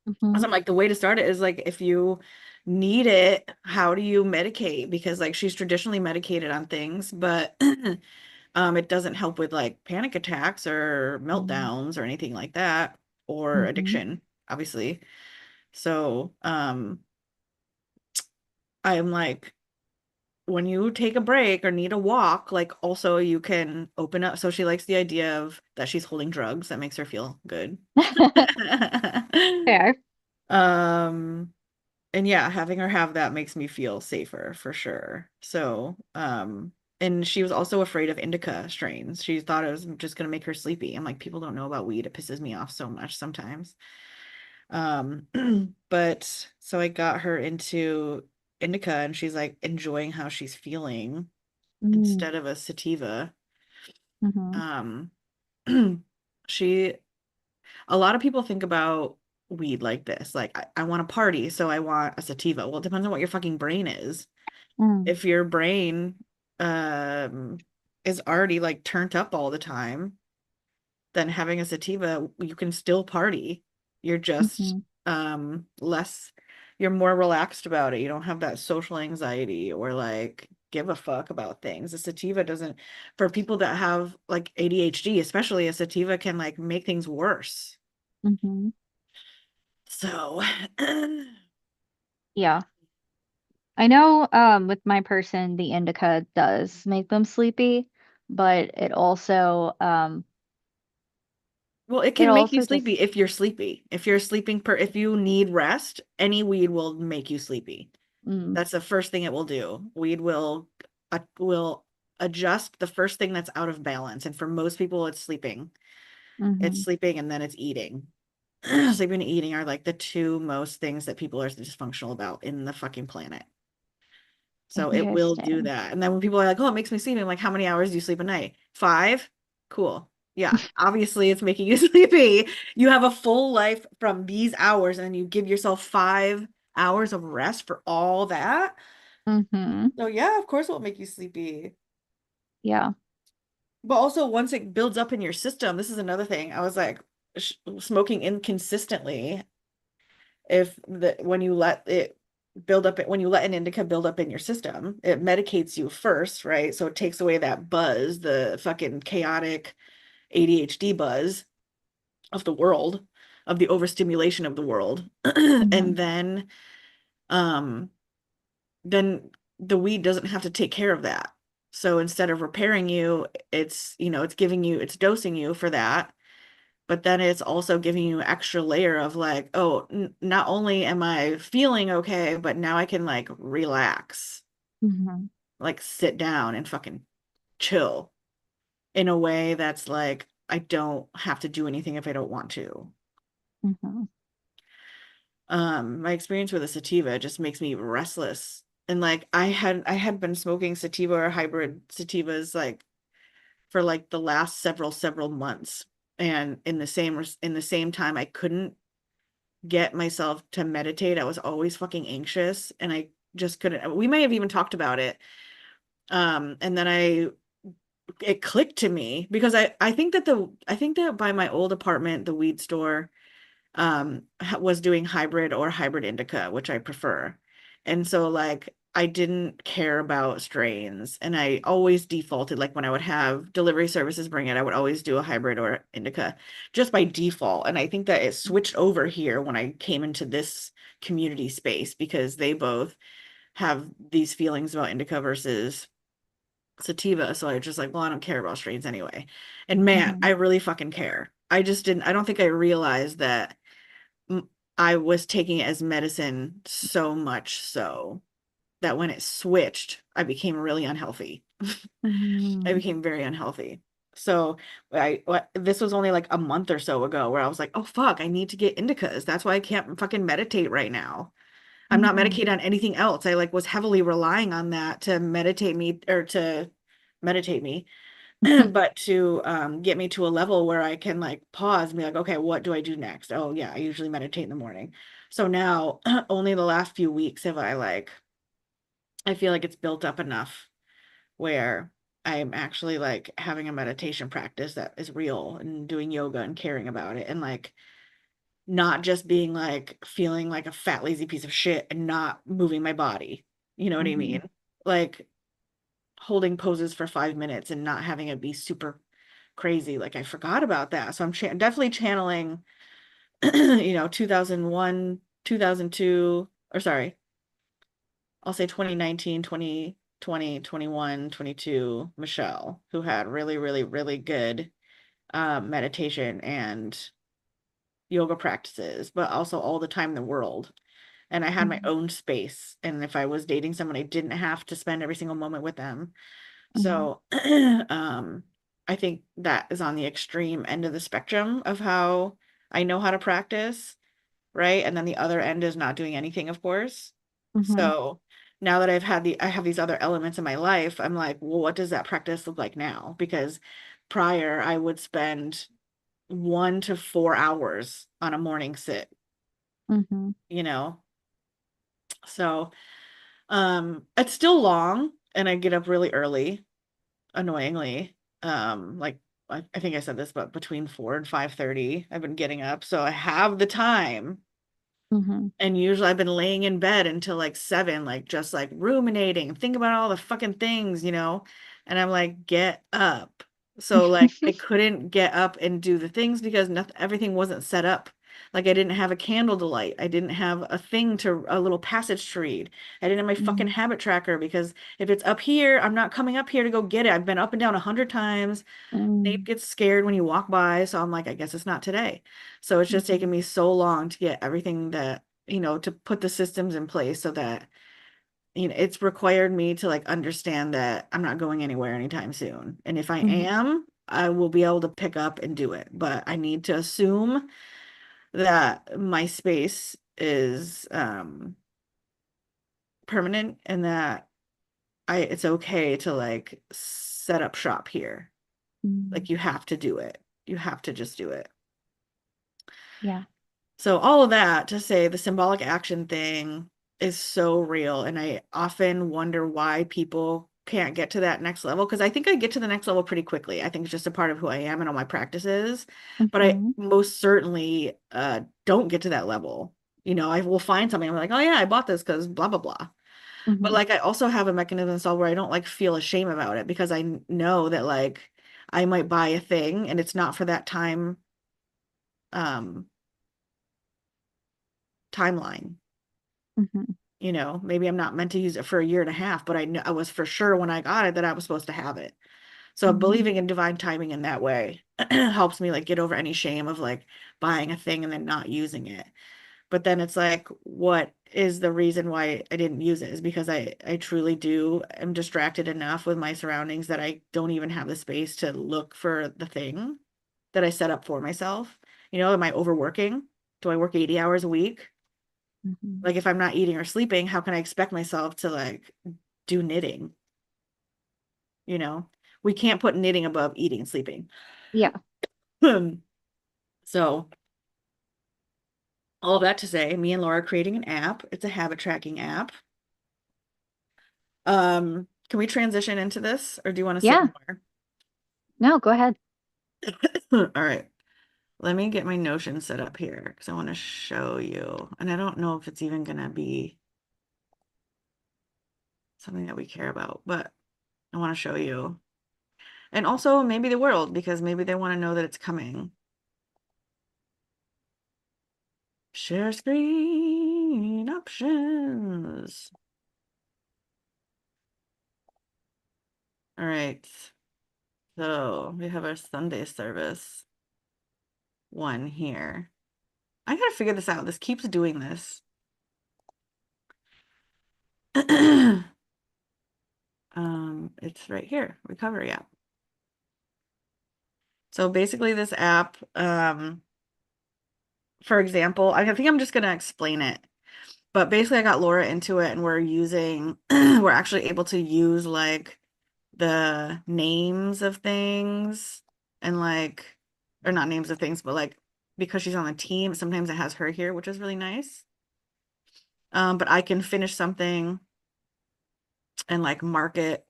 So Hmm. I'm like, the way to start it is like if you need it, how do you medicate? Because like she's traditionally medicated on things, but it doesn't help with like panic attacks or meltdowns or anything like that, or Hmm. addiction, obviously. So I'm like, when you take a break or need a walk, like also you can open up. So she likes the idea of that she's holding drugs. That makes her feel good. Fair. Um, and yeah, having her have that makes me feel safer for sure. So, and she was also afraid of indica strains. She thought it was just gonna make her sleepy. I'm like, people don't know about weed. It pisses me off so much sometimes. Um, but so I got her into indica and she's like enjoying how she's feeling Mm. instead of a sativa. Hmm. Um, she, a lot of people think about weed like this. Like, I want to party, so I want a sativa. Well, it depends on what your fucking brain is. Mm. If your brain um is already like turned up all the time, then having a sativa, you can still party. You're just Hmm. less, you're more relaxed about it. You don't have that social anxiety or like give a fuck about things. A sativa doesn't, for people that have like ADHD, especially a sativa can like make things worse. Hmm. So Yeah. I know with my person the indica does make them sleepy, but well, it it can make you also sleepy just if you're sleepy. If you're sleeping if you need rest, any weed will make you sleepy. mm, That's the first thing it will do. Weed will adjust the first thing that's out of balance. And for most people, it's sleeping. It's hmm. sleeping and then it's eating. Sleeping and eating are like the two most things that people are dysfunctional about in the fucking planet. So it will do Interesting. that. And then when people are like, oh, it makes me sleepy, I'm like, how many hours do you sleep a night? 5? Cool. Yeah, obviously it's making you sleepy. You have a full life from these hours, and then you give yourself 5 hours of rest for all that. Hmm. So yeah, of course it will make you sleepy. Yeah. But also once it builds up in your system, this is another thing. I was like smoking inconsistently. If the when you let it build up, when you let an indica build up in your system, it medicates you first, right? So it takes away that buzz, the fucking chaotic ADHD buzz of the world, of the overstimulation of the world. Hmm. And um then the weed doesn't have to take care of that. So instead of repairing you, it's giving you, it's dosing you for that. But then it's also giving you extra layer of like, oh, not only am I feeling okay, but now I can like relax, Hmm. like sit down and fucking chill in a way that's like, I don't have to do anything if I don't want to. Hmm. My experience with a sativa just makes me restless. And like I had been smoking sativa or hybrid sativas like for like the last several months. And in the same time I couldn't get myself to meditate. I was always fucking anxious and I just couldn't. We may have even talked about it. And then it clicked to me because I think that by my old apartment, the weed store was doing hybrid or hybrid indica, which I prefer. And so like I didn't care about strains and I always defaulted like when I would have delivery services bring it, I would always do a hybrid or indica just by default. And I think that it switched over here when I came into this community space because they both have these feelings about indica versus sativa. So I was just like, well, I don't care about strains anyway. And man, Hmm. I really fucking care. I don't think I realized that I was taking it as medicine so much so that when it switched, I became really unhealthy. I Hmm. became very unhealthy. So this was only like a month or so ago where I was like, oh fuck, I need to get indicas. That's why I can't fucking meditate right now. I'm not Mhm. medicated on anything else. I like was heavily relying on that to meditate me or to meditate me, but to get me to a level where I can like pause and be like, okay, what do I do next? Oh yeah, I usually meditate in the morning. So now only the last few weeks have I like I feel like it's built up enough where I'm actually like having a meditation practice that is real and doing yoga and caring about it and like not just being like feeling like a fat lazy piece of shit and not moving my body. You know what I Mhm. mean? Like holding poses for 5 minutes and not having it be super crazy. Like I forgot about that. So I'm definitely channeling, 2001, 2002, or sorry, I'll say 2019, 2020, 21, 22, Michelle, who had really, really, really good meditation and yoga practices, but also all the time in the world. And I had my Mhm. own space. And if I was dating someone, I didn't have to spend every single moment with them. Mhm. So, I think that is on the extreme end of the spectrum of how I know how to practice, right? And then the other end is not doing anything, of course. Mhm. So now that I have these other elements in my life, I'm like, well, what does that practice look like now? Because prior I would spend 1 to 4 hours on a morning sit, Mhm. you know? So, it's still long and I get up really early, annoyingly. Like I think I said this, but between 4 and 5:30, I've been getting up. So I have the time. Mhm. And usually I've been laying in bed until like 7, like just like ruminating and think about all the fucking things, And I'm like, get up. So like I couldn't get up and do the things because nothing, everything wasn't set up. Like I didn't have a candle to light. I didn't have a little passage to read. I didn't have my fucking Mhm. habit tracker because if it's up here, I'm not coming up here to go get it. I've been up and down 100 times. Nate Mhm. gets scared when you walk by, so I'm like, I guess it's not today. So it's just taken Mhm. me so long to get everything that, to put the systems in place so that, it's required me to like understand that I'm not going anywhere anytime soon. And if I Mhm. am, I will be able to pick up and do it. But I need to assume that my space is permanent and that it's okay to like set up shop here. Mhm. Like you have to do it. You have to just do it. Yeah. So all of that to say the symbolic action thing is so real. And I often wonder why people can't get to that next level. Because I think I get to the next level pretty quickly. I think it's just a part of who I am and all my practices. But I Mhm. most certainly don't get to that level. I will find something. I'm like, oh yeah, I bought this because blah blah blah. But Mhm. like I also have a mechanism installed where I don't like feel ashamed about it because I know that like I might buy a thing and it's not for that um timeline. Mhm. Maybe I'm not meant to use it for a year and a half, but I know I was for sure when I got it that I was supposed to have it. So Mhm. believing in divine timing in that way helps me like get over any shame of like buying a thing and then not using it. But then it's like, what is the reason why I didn't use it? Is because I truly do am distracted enough with my surroundings that I don't even have the space to look for the thing that I set up for myself. Am I overworking? Do I work 80 hours a week? Mhm. Like if I'm not eating or sleeping, how can I expect myself to like do knitting? You know, we can't put knitting above eating and sleeping. Yeah. So all of that to say, me and Laura are creating an app. It's a habit tracking app. Can we transition into this or do you want to say Yeah. more? No, go ahead. All right. Let me get my Notion set up here because I want to show you. And I don't know if it's even gonna be something that we care about, but I want to show you. And also maybe the world because maybe they want to know that it's coming. Share screen options. All right. So we have our Sunday service one here. I gotta figure this out. This keeps doing this. It's right here, recovery app. So basically this app, for example, I think I'm just gonna explain it. But basically, I got Laura into it, and we're using, we're actually able to use like the names of things and like, or not names of things, but like because she's on the team, sometimes it has her here, which is really nice. But I can finish something and like mark it.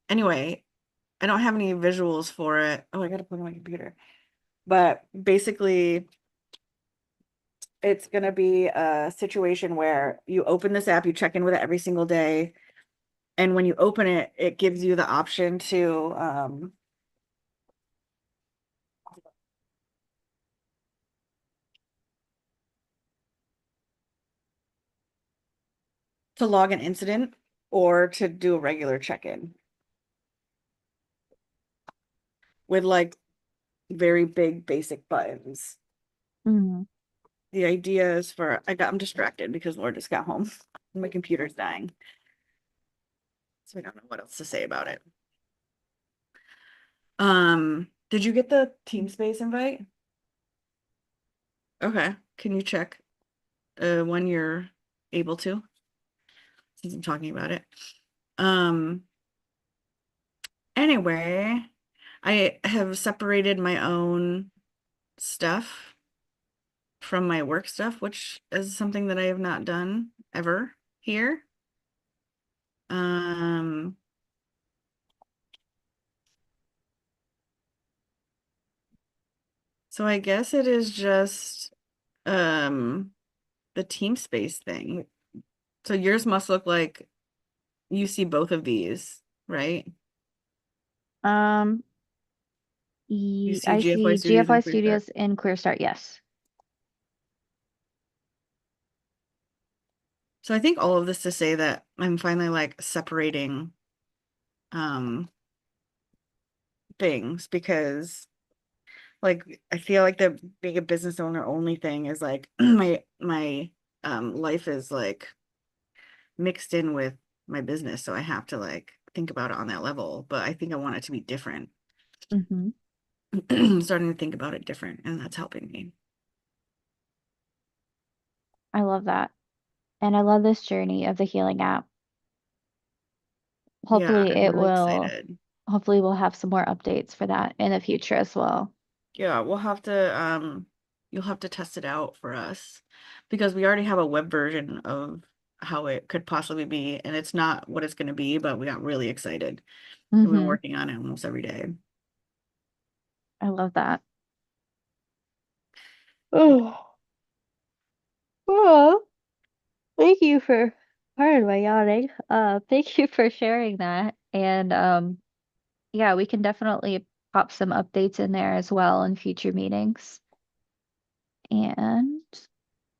Anyway, I don't have any visuals for it. Oh, I gotta put it on my computer. But basically, it's gonna be a situation where you open this app, you check in with it every single day, and when you open it, it gives you the option to log an incident or to do a regular check-in with like very big basic buttons. Mhm. The idea is I'm distracted because Laura just got home. My computer's dying. So I don't know what else to say about it. Did you get the TeamSpace invite? Okay. Can you check when you're able to, since I'm talking about it? Um, anyway, I have separated my own stuff from my work stuff, which is something that I have not done ever here. Um, so I guess it is just the TeamSpace thing. So yours must look like you see both of these, right? Um, You see I GFY see Studios GFY and Clear Start. Studios in Clear Start, yes. So I think all of this to say that I'm finally like separating um things because like I feel like the being a business owner only thing is like my life is like mixed in with my business, so I have to like think about it on that level, but I think I want it to be different. Hmm. I'm starting to think about it different, and that's helping me. I love that. And I love this journey of the healing app. Yeah, Hopefully I'm it really will, excited. hopefully we'll have some more updates for that in the future as well. Yeah, we'll have to you'll have to test it out for us because we already have a web version of how it could possibly be, and it's not what it's going to be, but we got really excited. We've been Hmm. working on it almost every day. I love that. Oh, well, thank you for, pardon my yawning. Thank you for sharing that. And yeah, we can definitely pop some updates in there as well in future meetings. And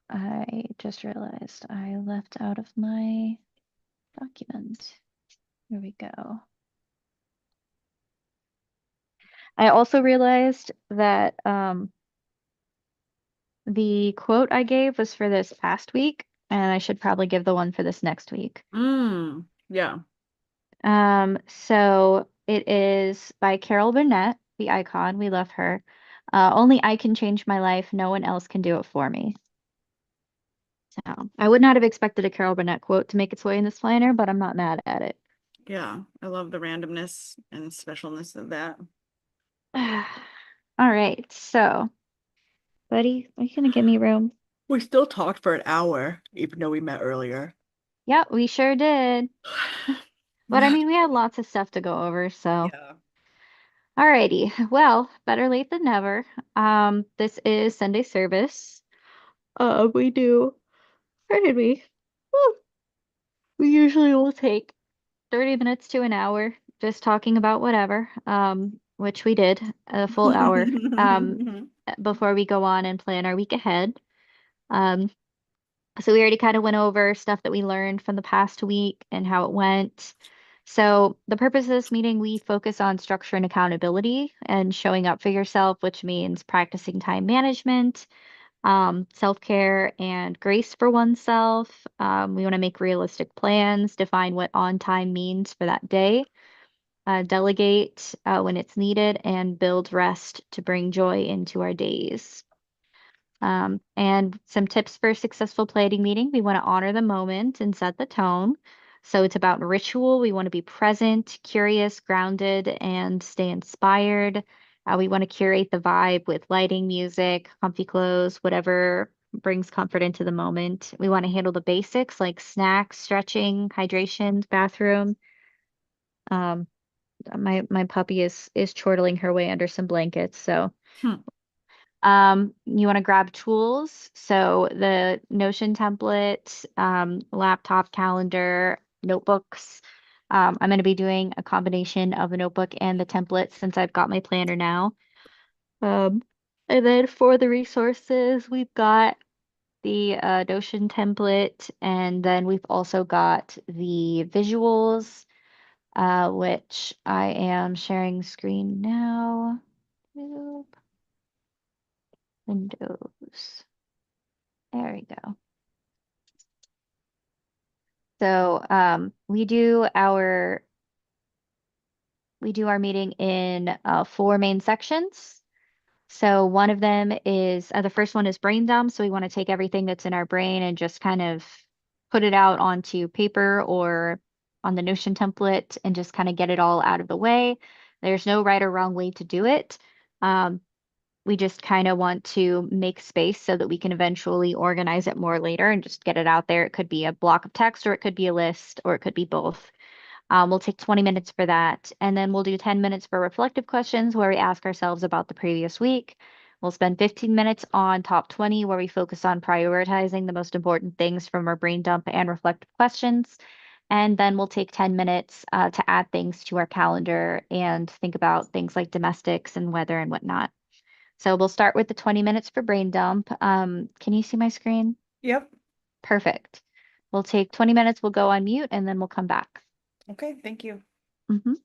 I just realized I left out of my document. Here we go. I also realized that the quote I gave was for this past week, and I should probably give the one for this next week. Yeah. So it is by Carol Burnett, the icon. We love her. Only I can change my life. No one else can do it for me. So I would not have expected a Carol Burnett quote to make its way in this planner, but I'm not mad at it. Yeah, I love the randomness and specialness of that. All right, so buddy, are you gonna give me room? We still talked for an hour, even though we met earlier. Yep, we sure did. But I mean, we had lots of stuff to go over, so. Yeah. Alrighty. Well, better late than never. This is Sunday service. We do, pardon me. Woo. We usually will take 30 minutes to an hour just talking about whatever, which we did a full hour, before we go on and plan our week ahead. Um, So we already kind of went over stuff that we learned from the past week and how it went. So the purpose of this meeting, we focus on structure and accountability and showing up for yourself, which means practicing time management, self-care, and grace for oneself. We want to make realistic plans, define what on time means for that day. delegate when it's needed, and build rest to bring joy into our days. And some tips for a successful planning meeting. We want to honor the moment and set the tone. So it's about ritual. We want to be present, curious, grounded, and stay inspired. We want to curate the vibe with lighting, music, comfy clothes, whatever brings comfort into the moment. We want to handle the basics like snacks, stretching, hydration, bathroom. Um, my puppy is chortling her way under some blankets, so Hmm. You want to grab tools. So the Notion template, laptop calendar, notebooks. I'm going to be doing a combination of the notebook and the template since I've got my planner now. Um, and then for the resources, we've got the Notion template, and then we've also got the visuals, which I am sharing screen now. Boop. Windows. There we go. So we do our meeting in four main sections. So one of them is the first one is brain dump. So we want to take everything that's in our brain and just kind of put it out onto paper or on the Notion template and just kind of get it all out of the way. There's no right or wrong way to do it. Um, we just kind of want to make space so that we can eventually organize it more later and just get it out there. It could be a block of text, or it could be a list, or it could be both. We'll take 20 minutes for that. And then we'll do 10 minutes for reflective questions where we ask ourselves about the previous week. We'll spend 15 minutes on top 20 where we focus on prioritizing the most important things from our brain dump and reflective questions. And then we'll take 10 minutes to add things to our calendar and think about things like domestics and weather and whatnot. So we'll start with the 20 minutes for brain dump. Can you see my screen? Yep. Perfect. We'll take 20 minutes, we'll go on mute, and then we'll come back. Okay, thank you. Mhm.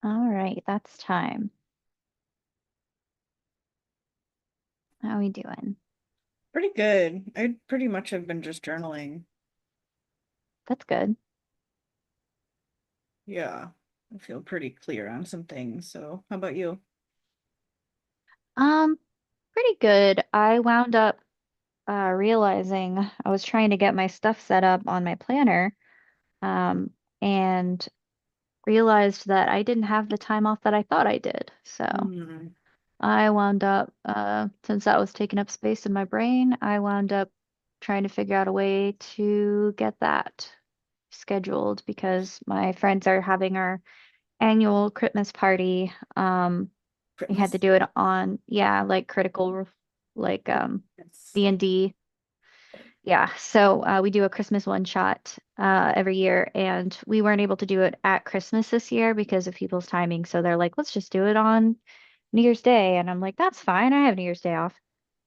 All right, that's time. How we doing? Pretty good. I pretty much have been just journaling. That's good. Yeah, I feel pretty clear on some things. So, how about you? Um, Pretty good. I wound up realizing I was trying to get my stuff set up on my planner, um, and realized that I didn't have the time off that I thought I did. So Hmm. I wound up, since that was taking up space in my brain, I wound up trying to figure out a way to get that scheduled because my friends are having our annual Christmas party. We had to Christmas? do it on, yeah, like like Yes. D&D. Yeah, so we do a Christmas one shot every year, and we weren't able to do it at Christmas this year because of people's timing. So they're like, let's just do it on New Year's Day. And I'm like, that's fine. I have New Year's Day off.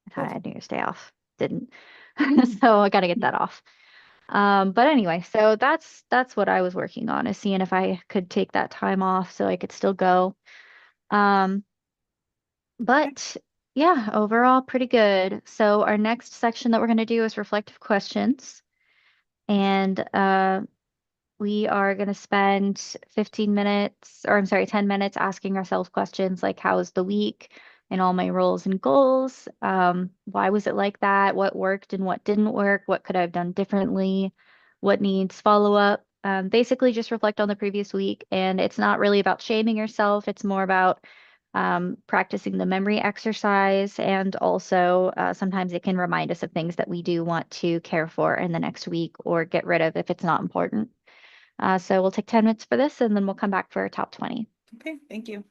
I thought I Cool. had New Year's Day off. Didn't. So I got to get that off. But anyway, so that's what I was working on, is seeing if I could take that time off so I could still go. Um, but yeah, overall pretty good. So our next section that we're going to do is reflective questions. And we are going to spend 15 minutes, or I'm sorry, 10 minutes asking ourselves questions like, how was the week and all my roles and goals? Why was it like that? What worked and what didn't work? What could I have done differently? What needs follow up? Basically, just reflect on the previous week. And it's not really about shaming yourself, it's more about practicing the memory exercise. And also, sometimes it can remind us of things that we do want to care for in the next week or get rid of if it's not important. So we'll take 10 minutes for this and then we'll come back for our top 20. Okay, thank you.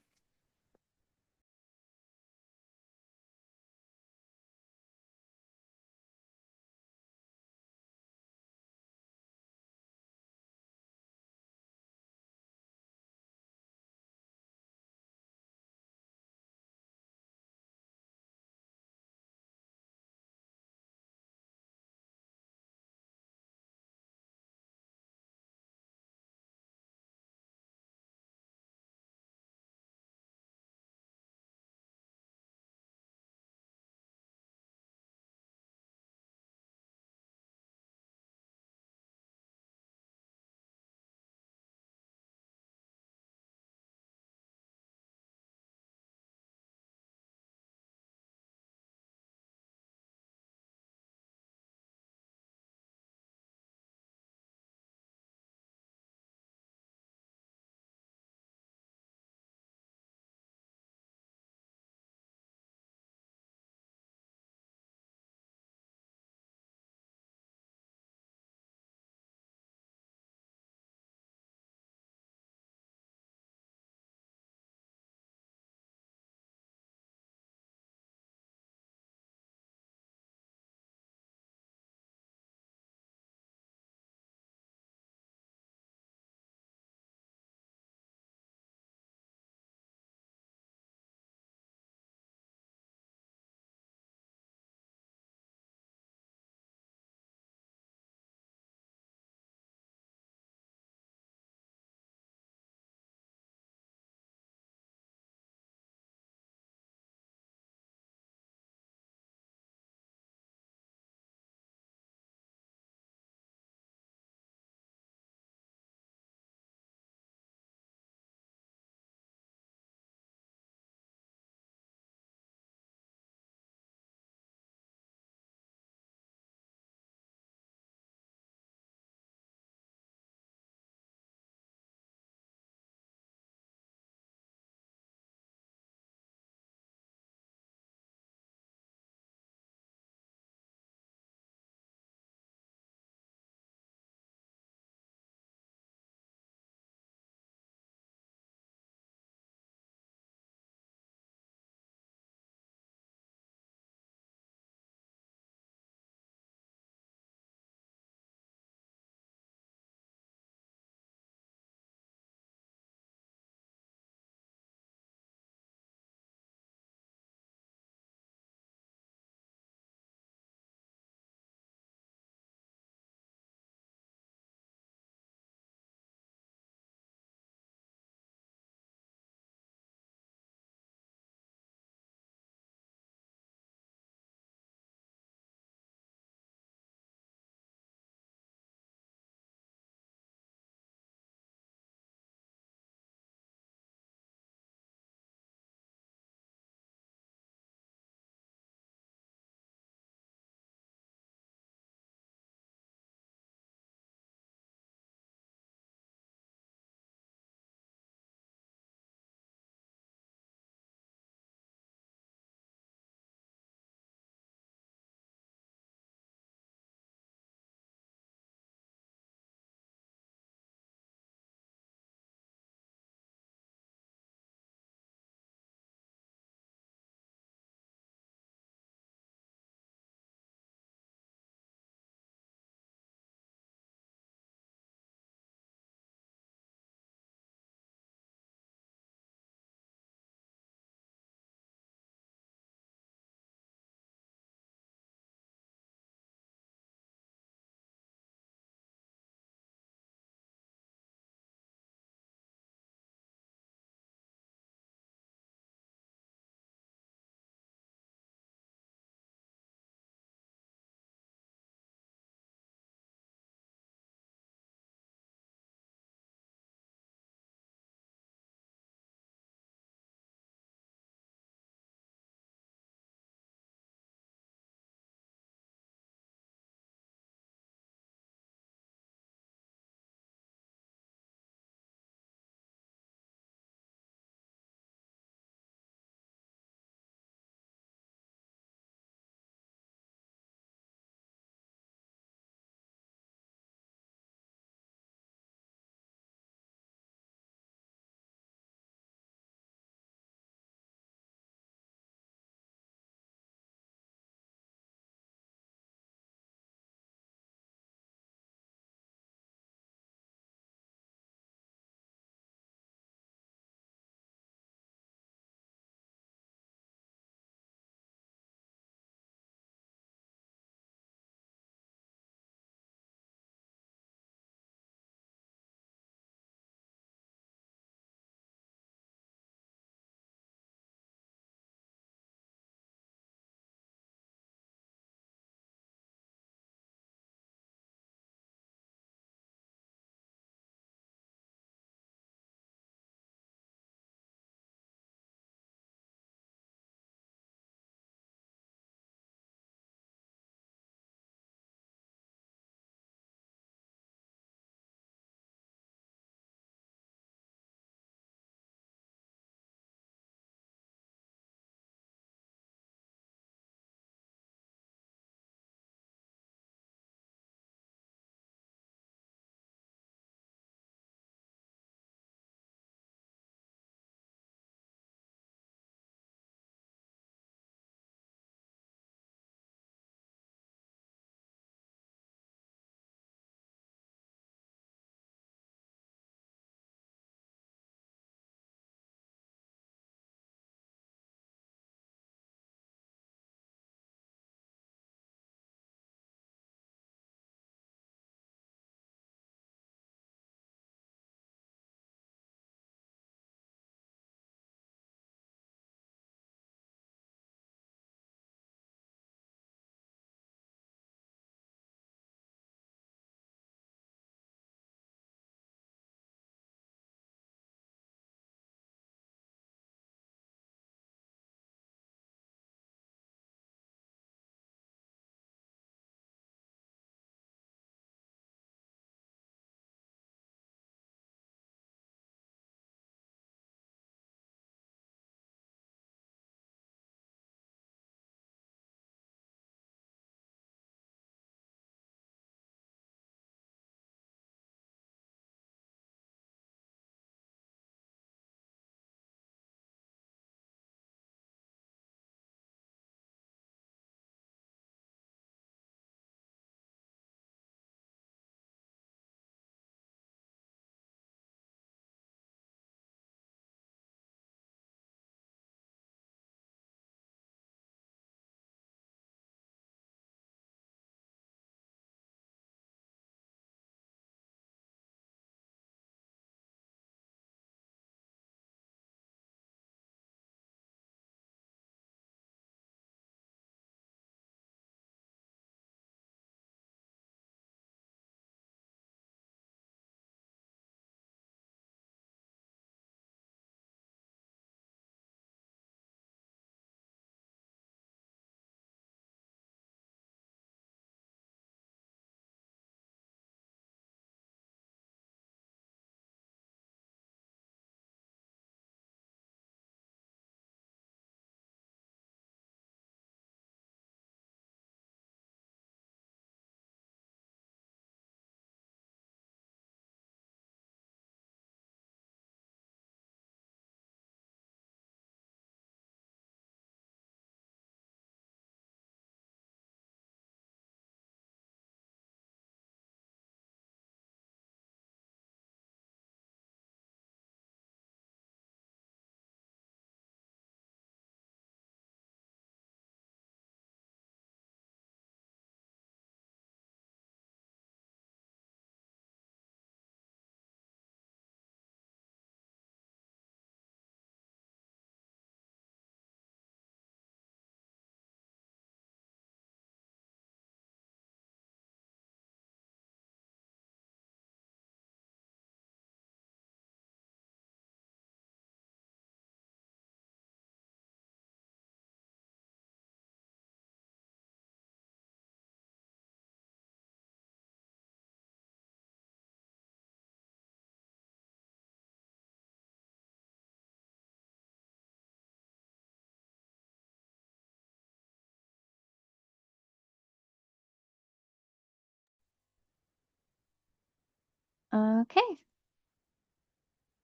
Okay,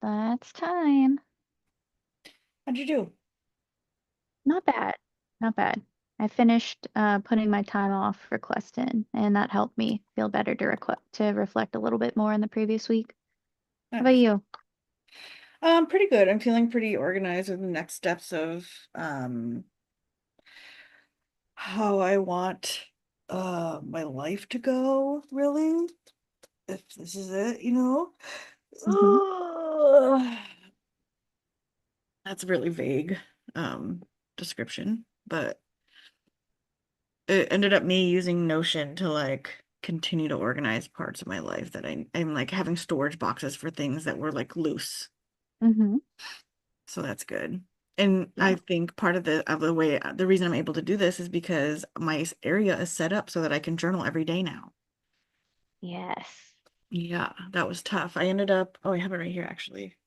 that's time. How'd you do? Not bad. Not bad. I finished putting my time off for Queston, and that helped me feel better to reflect a little bit more on the previous week. How about Nice. you? Pretty good. I'm feeling pretty organized with the next steps of how I want my life to go, really. If this is it, you know. Hmm. Ugh. That's a really vague description, but it ended up me using Notion to like continue to organize parts of my life that I'm like having storage boxes for things that were like loose. Hmm. So that's good. And I Yeah. think part of the way the reason I'm able to do this is because my area is set up so that I can journal every day now. Yes. Yeah, that was tough. I ended up, oh, I have it right here actually.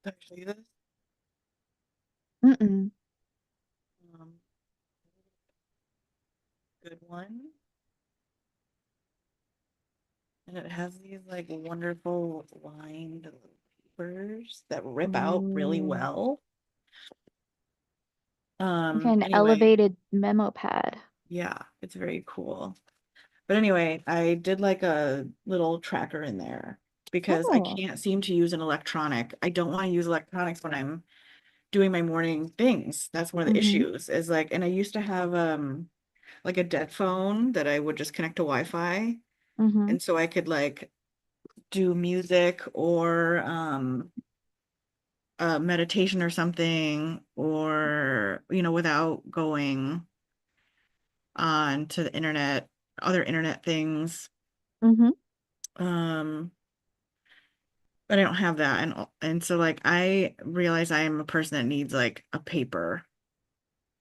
Did I show you this? Mm-mm. Um, good one. And it has these like wonderful lined papers that rip out really Ooh. well. Like an Anyway, elevated memo pad. yeah, it's very cool. But anyway, I did like a little tracker in there because I Oh. can't seem to use an electronic. I don't want to use electronics when I'm doing my morning things. That's one of the Mm-hmm. issues is like, and I used to have like a dead phone that I would just connect to Wi-Fi. Mm-hmm. And so I could like do music or meditation or something, or without going on to the internet, other internet things. Mm-hmm. Um, but I don't have that, and so like I realize I am a person that needs like a paper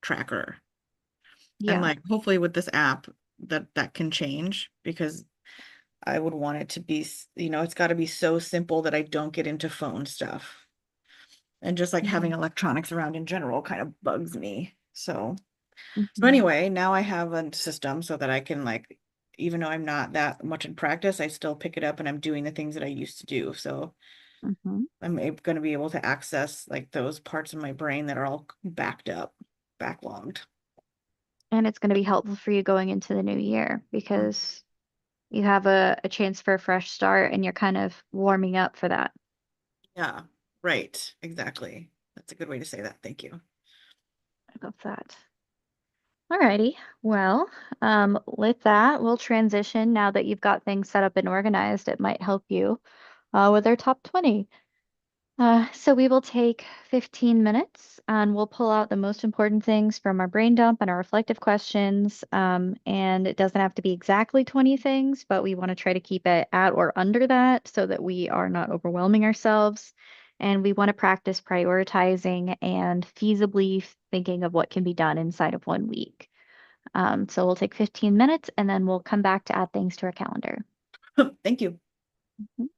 tracker, and Yeah. like hopefully with this app that can change because I would want it to be, it's got to be so simple that I don't get into phone stuff. And just like having Mm-hmm. electronics around in general kind of bugs me. So Mm-hmm. anyway, now I have a system so that I can like, even though I'm not that much in practice, I still pick it up and I'm doing the things that I used to do. So Mm-hmm. I'm going to be able to access like those parts of my brain that are all backed up, backlogged. And it's going to be helpful for you going into the new year Mm. because you have a chance for a fresh start and you're kind of warming up for that. Yeah, right. Exactly. That's a good way to say that. Thank you. I love that. Alrighty. Well, with that, we'll transition now that you've got things set up and organized. It might help you with our top 20. So we will take 15 minutes and we'll pull out the most important things from our brain dump and our reflective questions. And it doesn't have to be exactly 20 things, but we want to try to keep it at or under that so that we are not overwhelming ourselves. And we want to practice prioritizing and feasibly thinking of what can be done inside of 1 week. So we'll take 15 minutes and then we'll come back to add things to our calendar. Thank you. Mhm.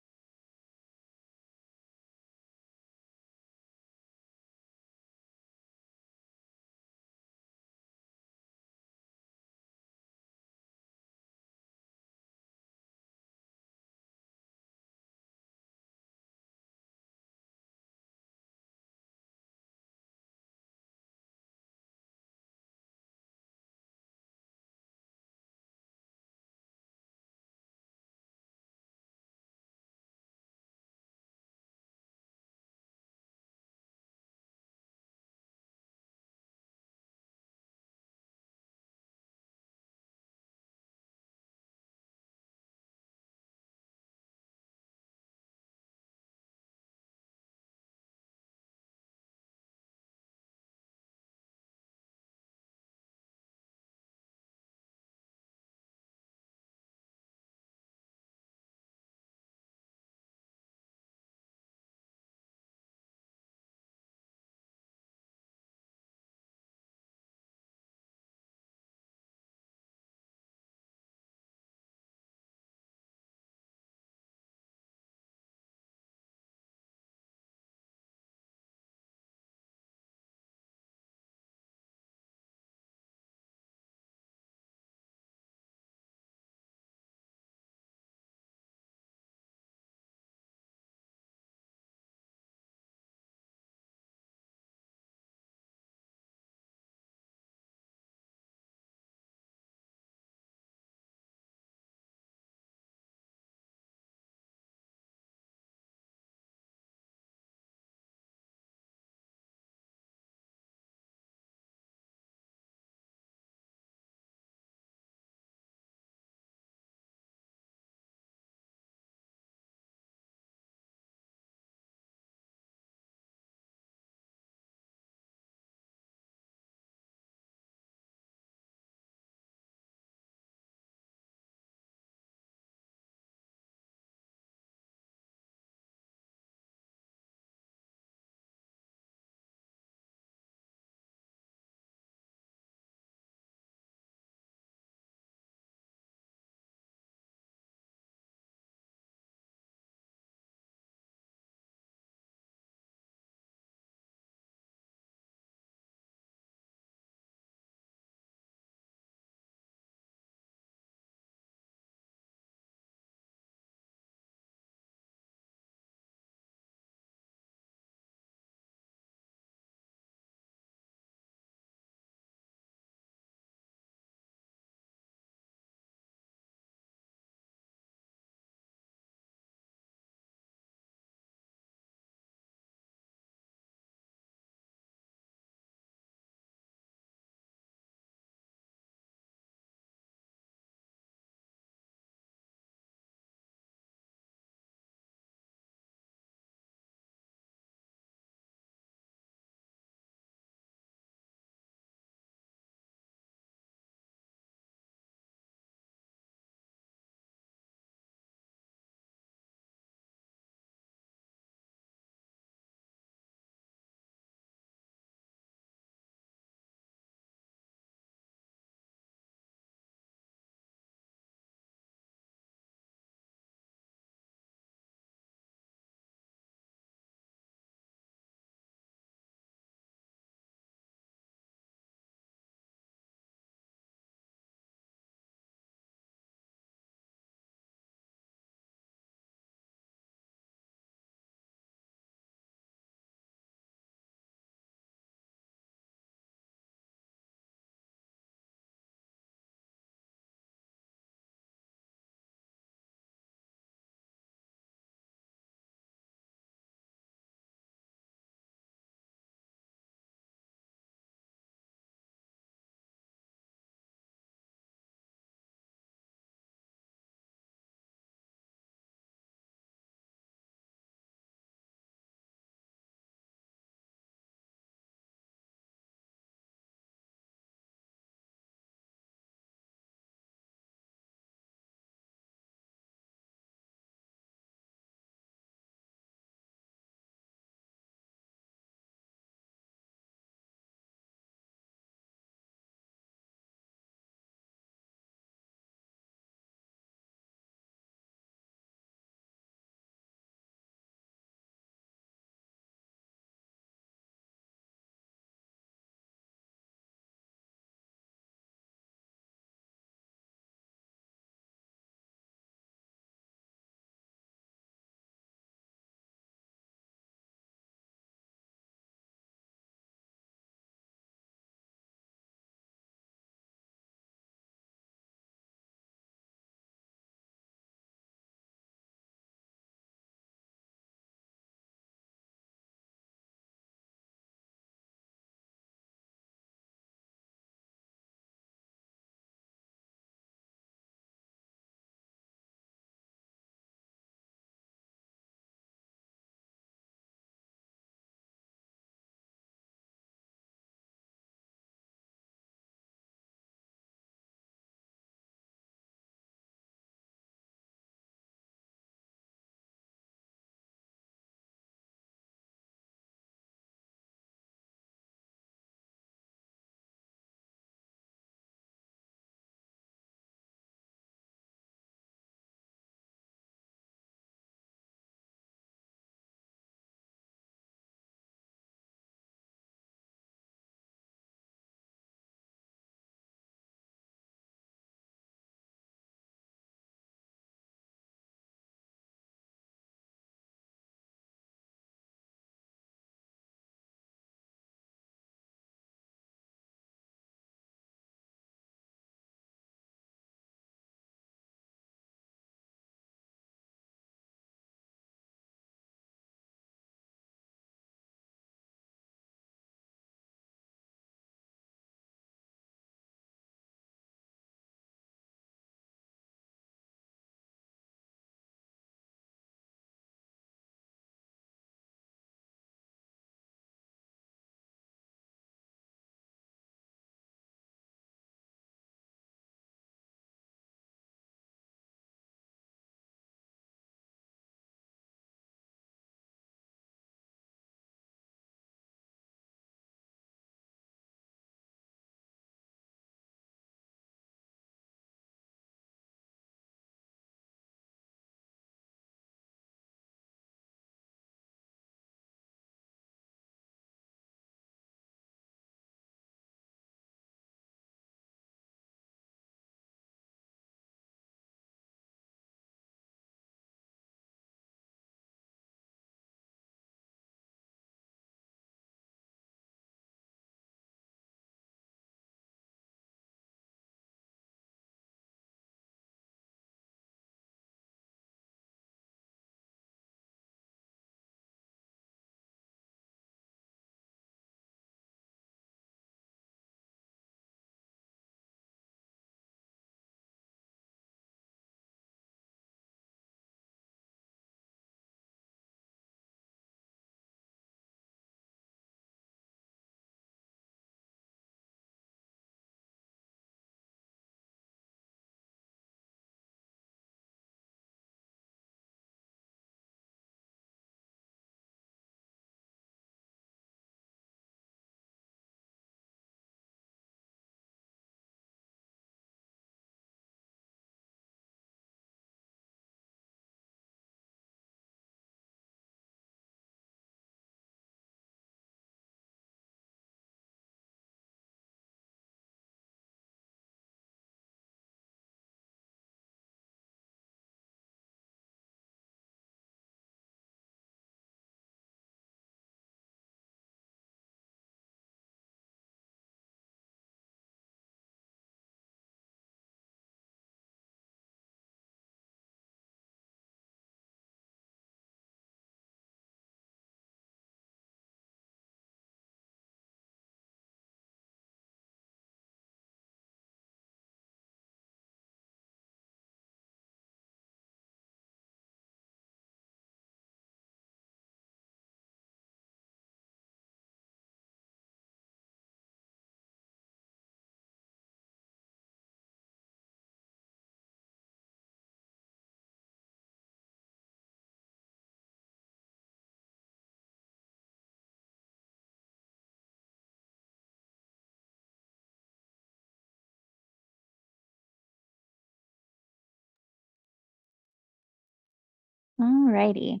Alrighty.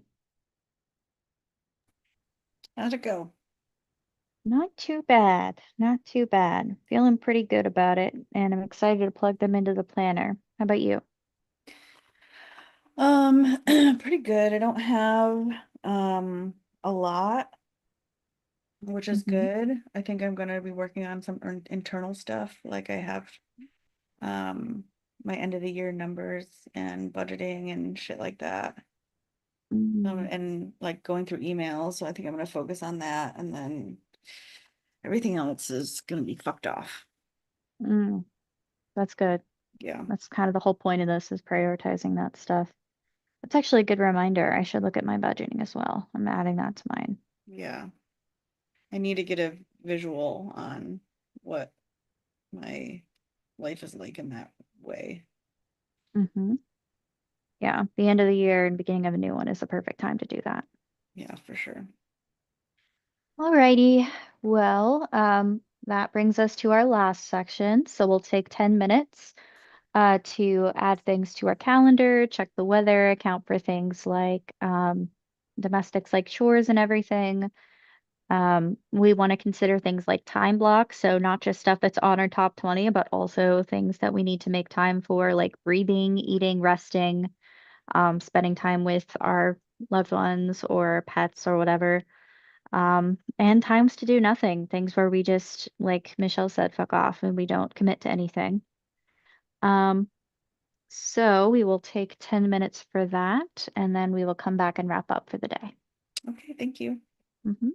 How'd it go? Not too bad. Not too bad. Feeling pretty good about it, and I'm excited to plug them into the planner. How about you? Pretty good. I don't have a lot, which is Hmm. good. I think I'm gonna be working on some internal stuff, like I have um my end of the year numbers and budgeting and shit like that. Mm, And like going through emails, so I think I'm gonna focus on that, and then everything else is gonna be fucked off. mm, that's good. Yeah, That's kind of the whole point of this is prioritizing that stuff. That's actually a good reminder. I should look at my budgeting as well. I'm adding that to mine. yeah. I need to get a visual on what my life is like in that way. Hmm. Yeah, the end of the year and beginning of a new one is the perfect time to do that. Yeah, for sure. Alrighty. Well, that brings us to our last section. So we'll take 10 minutes to add things to our calendar, check the weather, account for things like domestics like chores and everything. We want to consider things like time blocks, so not just stuff that's on our top 20, but also things that we need to make time for, like breathing, eating, resting, spending time with our loved ones or pets or whatever. And times to do nothing, things where we just, like Michelle said, fuck off and we don't commit to anything. Um, so we will take 10 minutes for that, and then we will come back and wrap up for the day. Okay, thank you. Mhm.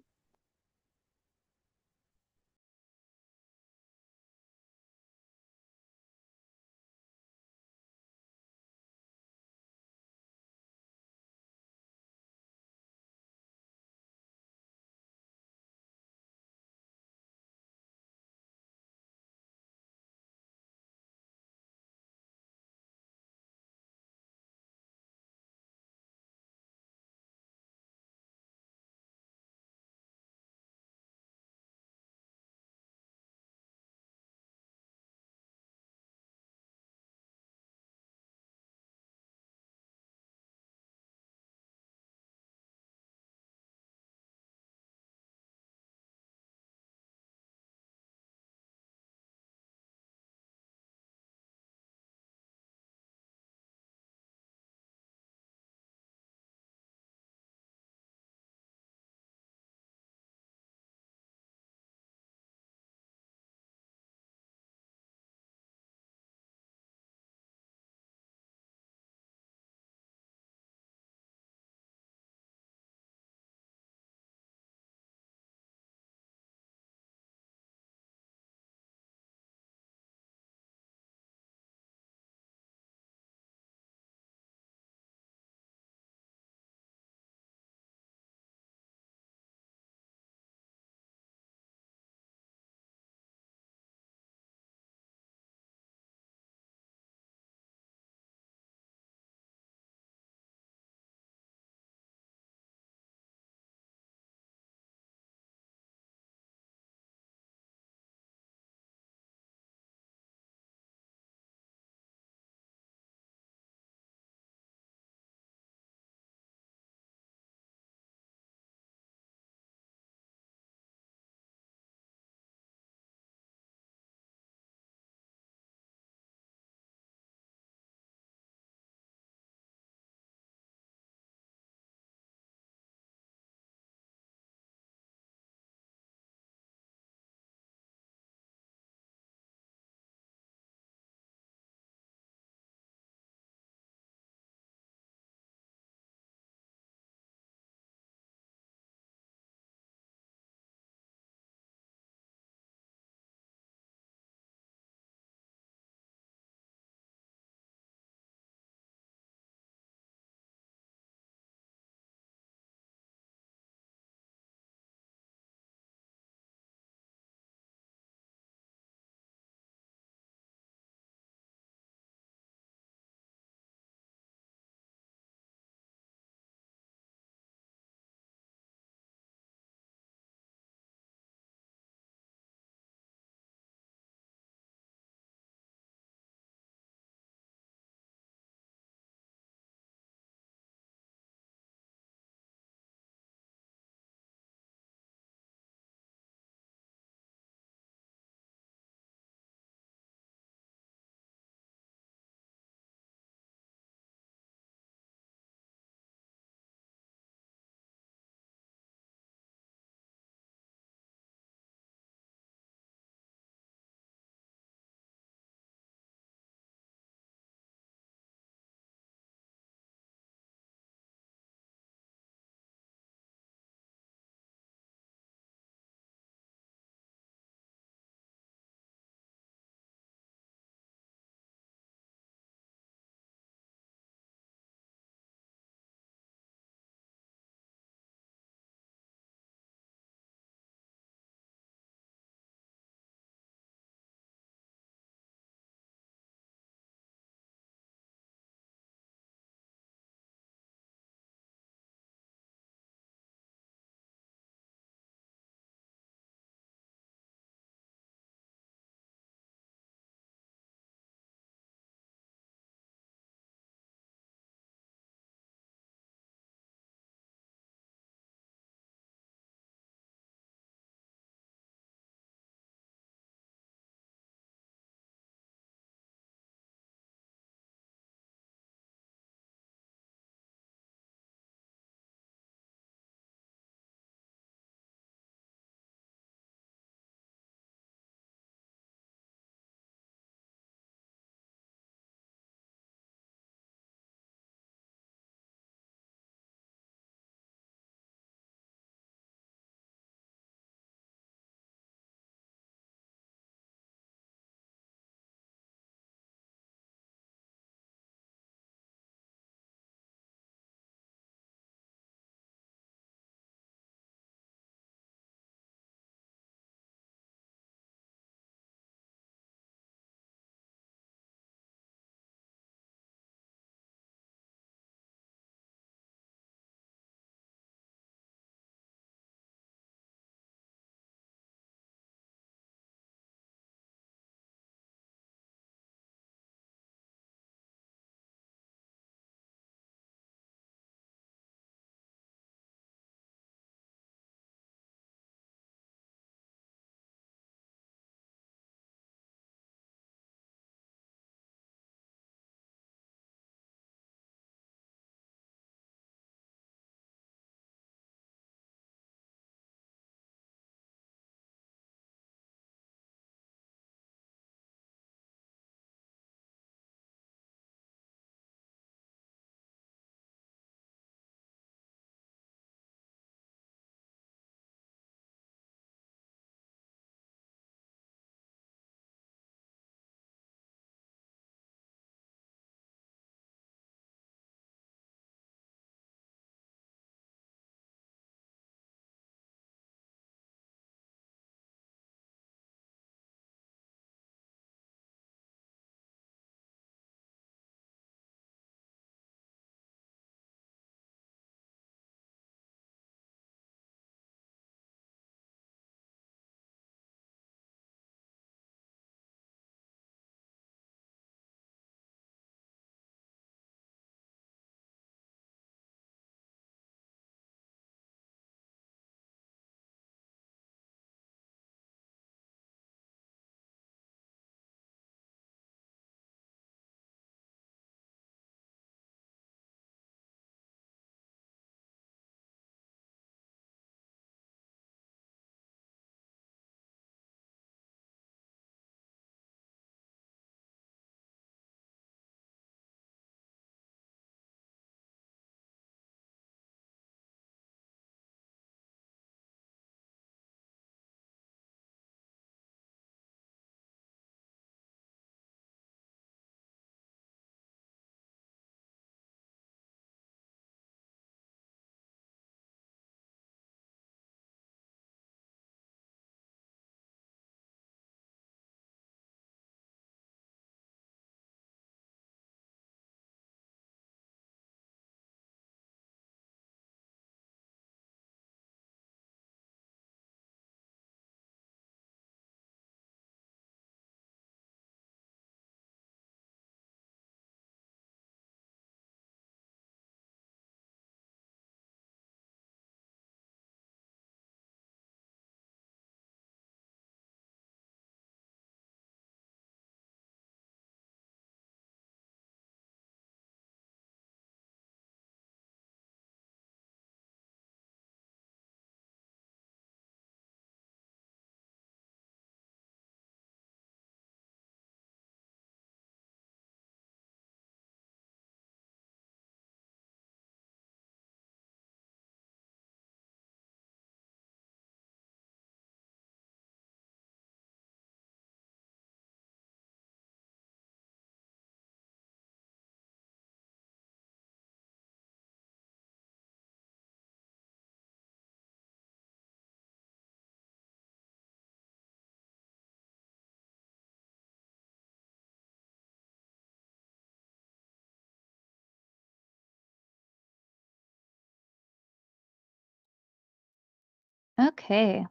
Okay.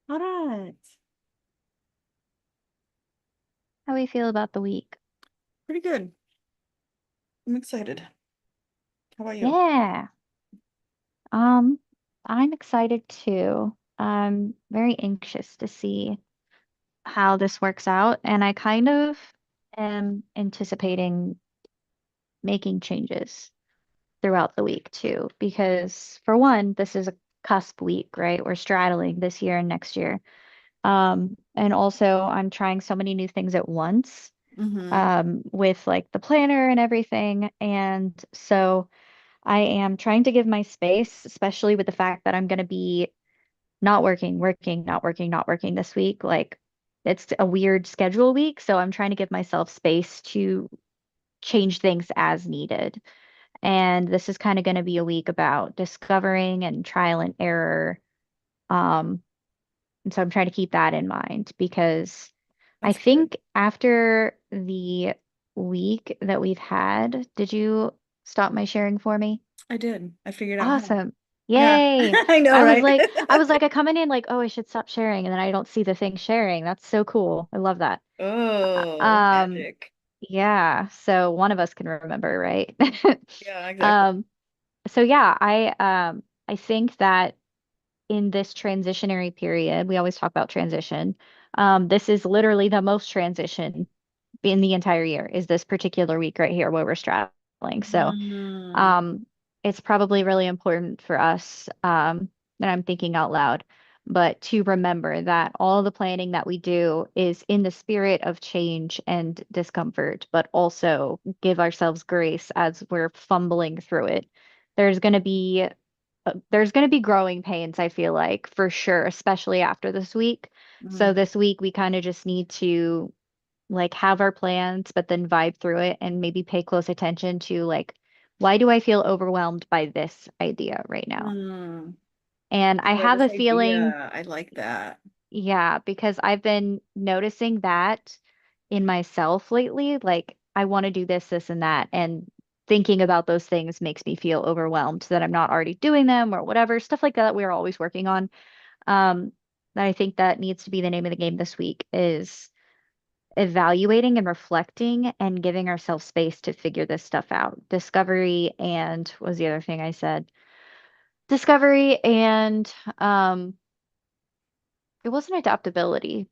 All right. How we feel about the week? Pretty good. I'm excited. How about you? Yeah. Um, I'm excited too. I'm very anxious to see how this works out, and I kind of am anticipating making changes throughout the week too, because for one, this is a cusp week, right? We're straddling this year and next year. And also I'm trying so many new things at once, Mm-hmm. with like the planner and everything. And so I am trying to give my space, especially with the fact that I'm going to be not working, working, not working, not working this week. Like it's a weird schedule week. So I'm trying to give myself space to change things as needed. And this is kind of going to be a week about discovering and trial and error. Um, and so I'm trying to keep that in mind because I That's good. think after the week that we've had, did you stop my sharing for me? I did. I figured out how. Awesome. Yeah, Yay. I know, right? I was like, I coming in like, oh, I should stop sharing. And then I don't see the thing sharing. That's so cool. I love that. Oh, Um, magic. yeah. So one of us can remember, right? Yeah, exactly. Um, so yeah, I think that in this transitionary period, we always talk about transition. This is literally the most transition in the entire year, is this particular week right here where we're straddling. So Mm, um, it's probably really important for us, and I'm thinking out loud, but to remember that all the planning that we do is in the spirit of change and discomfort, but also give ourselves grace as we're fumbling through it. There's going to be there's going to be growing pains, I feel like, for sure, especially after this week. So mm, this week we kind of just need to like have our plans, but then vibe through it and maybe pay close attention to like, why do I feel overwhelmed by this idea right now? mm. And I Or have this a feeling, idea, I like that. yeah, because I've been noticing that in myself lately. Like, I want to do this, this, and that. And thinking about those things makes me feel overwhelmed that I'm not already doing them or whatever, stuff like that we're always working on. Um, and I think that needs to be the name of the game this week is evaluating and reflecting and giving ourselves space to figure this stuff out. Discovery and what was the other thing I said? Discovery and it wasn't adaptability,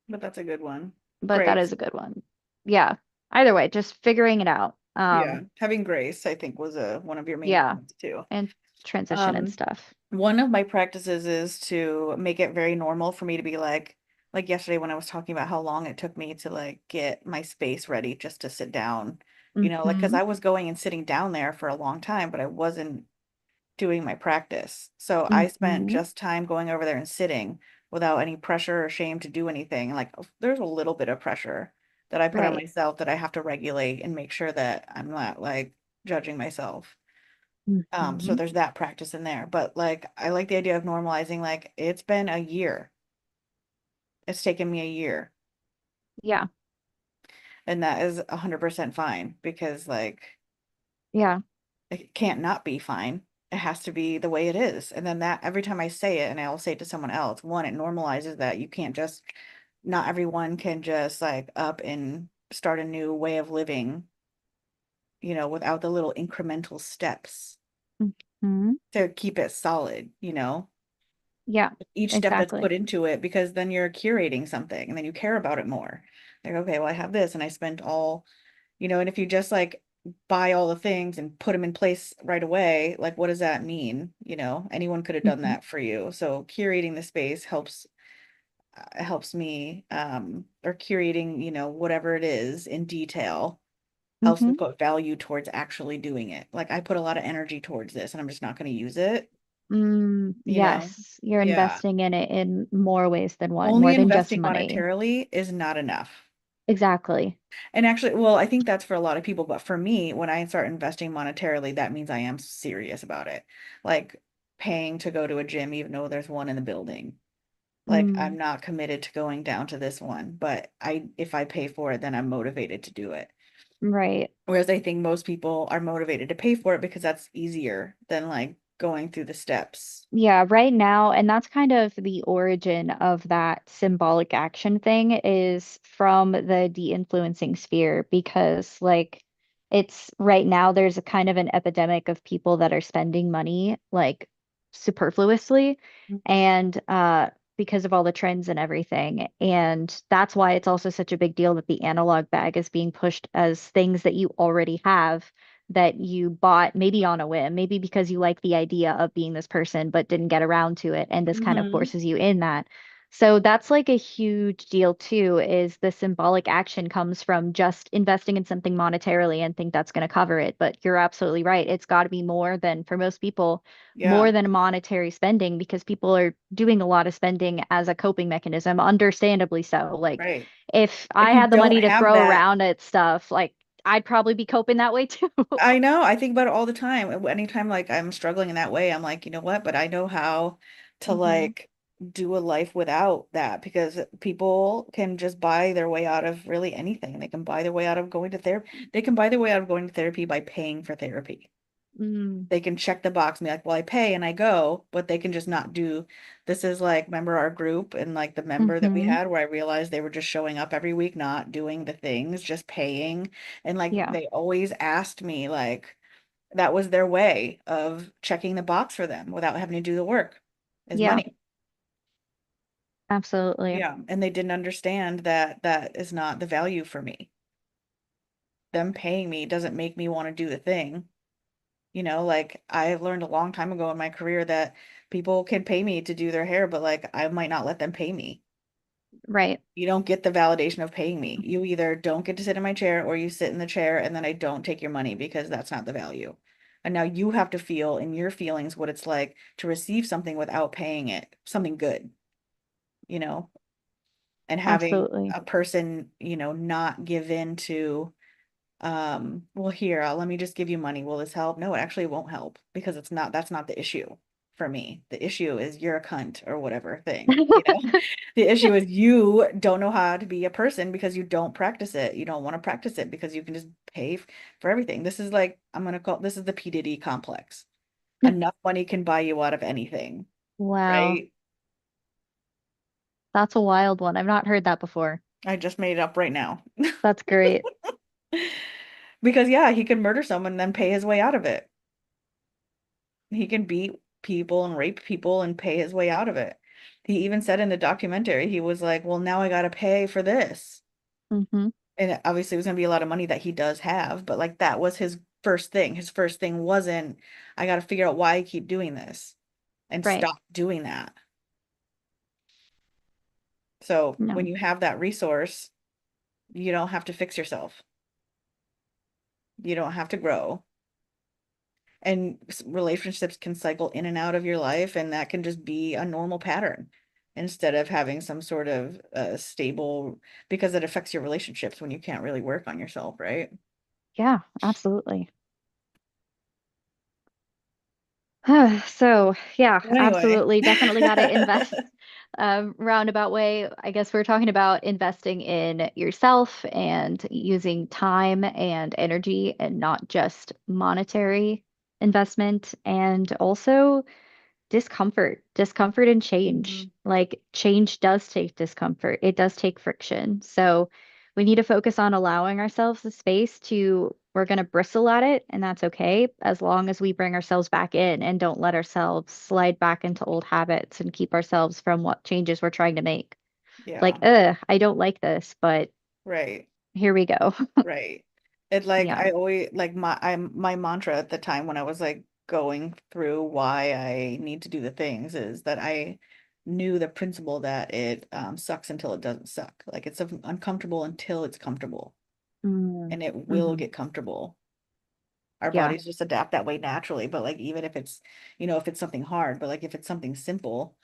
But that's a good one. but that Grace. is a good one. Yeah. Either way, just figuring it out. Yeah, having grace, I think, was one of your main Yeah. points too. And transition and Um, stuff. One of my practices is to make it very normal for me to be like yesterday when I was talking about how long it took me to like get my space ready just to sit down, like because Hmm. I was going and sitting down there for a long time, but I wasn't doing my practice. So I spent Hmm. just time going over there and sitting without any pressure or shame to do anything. Like there's a little bit of pressure that I put on Right. myself that I have to regulate and make sure that I'm not like judging myself. So Hmm. there's that practice in there. But like I like the idea of normalizing like it's been a year. It's taken me a year. Yeah. And that is 100% fine because like Yeah. it can't not be fine. It has to be the way it is. And then that every time I say it and I'll say it to someone else, one, it normalizes that you can't just not everyone can just like up and start a new way of living, without the little incremental steps Hmm. to keep it solid. Yeah. Each step that's Exactly. put into it because then you're curating something and then you care about it more. Like, okay, well, I have this and I spent and if you just like buy all the things and put them in place right away, like what does that mean? Anyone could have done Hmm. that for you. So curating the space helps me or curating, whatever it is in detail helps me Hmm. put value towards actually doing it. Like I put a lot of energy towards this and I'm just not going to use it, you know. Yes, you're Yeah. investing in it in more ways than one, Only more than just investing money. monetarily is not enough. Exactly. And actually, well, I think that's for a lot of people, but for me, when I start investing monetarily, that means I am serious about it. Like paying to go to a gym, even though there's one in the building. Like Mm, I'm not committed to going down to this one, but if I pay for it, then I'm motivated to do it. right. Whereas I think most people are motivated to pay for it because that's easier than like going through the steps. Yeah, right now, and that's kind of the origin of that symbolic action thing is from the de-influencing sphere because like it's right now there's a kind of an epidemic of people that are spending money like superfluously and because of all the trends and everything. And that's why it's also such a big deal that the analog bag is being pushed as things that you already have that you bought maybe on a whim, maybe because you like the idea of being this person but didn't get around to it. And this kind of Mm-hmm. forces you in that. So that's like a huge deal too, is the symbolic action comes from just investing in something monetarily and think that's going to cover it. But you're absolutely right. It's got to be more than, for most people, Yeah, more than monetary spending because people are doing a lot of spending as a coping mechanism, understandably so. Like right. if If I you had the don't money to have throw that, around at stuff, like I'd probably be coping that way too. I know, I think about it all the time. Anytime like I'm struggling in that way, I'm like, you know what? But I know how to Hmm. like do a life without that because people can just buy their way out of really anything. They can buy their way out of going to therapy. They can buy their way out of going to therapy by paying for therapy. Mm, They can check the box and be like, well, I pay and I go, but they can just not do. This is like, remember our group and like the member that we hmm. had where I realized they were just showing up every week, not doing the things, just paying. And like Yeah, they always asked me, like, that was their way of checking the box for them without having to do the work is yeah, money. absolutely. Yeah. And they didn't understand that that is not the value for me. Them paying me doesn't make me want to do the thing. You know, like I learned a long time ago in my career that people can pay me to do their hair, but like I might not let them pay me. Right. You don't get the validation of paying me. You either don't get to sit in my chair or you sit in the chair and then I don't take your money because that's not the value. And now you have to feel in your feelings what it's like to receive something without paying it, something good, you know, and having Absolutely. a person, not give in to well, here, let me just give you money. Will this help? No, it actually won't help because that's not the issue for me. The issue is you're a cunt or whatever thing. The issue is you don't know how to be a person because you don't practice it. You don't want to practice it because you can just pay for everything. This is like, I'm gonna call this is the P. Diddy complex. Enough money can buy you out of anything, Wow. right? That's a wild one. I've not heard that before. I just made it up right now. That's great. Because yeah, he can murder someone and then pay his way out of it. He can beat people and rape people and pay his way out of it. He even said in the documentary, he was like, well, now I gotta pay for this. Hmm. And obviously it was gonna be a lot of money that he does have, but like that was his first thing. His first thing wasn't, I gotta figure out why I keep doing this and Right. stop doing that. So when No. you have that resource, you don't have to fix yourself. You don't have to grow. And relationships can cycle in and out of your life, and that can just be a normal pattern instead of having some sort of stable, because it affects your relationships when you can't really work on yourself, right? Yeah, absolutely. So, yeah, But anyway, absolutely. Definitely got to invest. Roundabout way, I guess we're talking about investing in yourself and using time and energy and not just monetary investment. And also, discomfort and change. Mhm. Like change does take discomfort. It does take friction. So we need to focus on allowing ourselves the space to, we're going to bristle at it, and that's okay as long as we bring ourselves back in and don't let ourselves slide back into old habits and keep ourselves from what changes we're trying to make. Like, Yeah, I don't like this, but right. here we go. Right. It like Yeah. I always like my mantra at the time when I was like going through why I need to do the things is that I knew the principle that it sucks until it doesn't suck. Like it's uncomfortable until it's comfortable Mm, and it will hmm. get comfortable. Our Yeah. bodies just adapt that way naturally, but like even if if it's something hard, but like if it's something simple,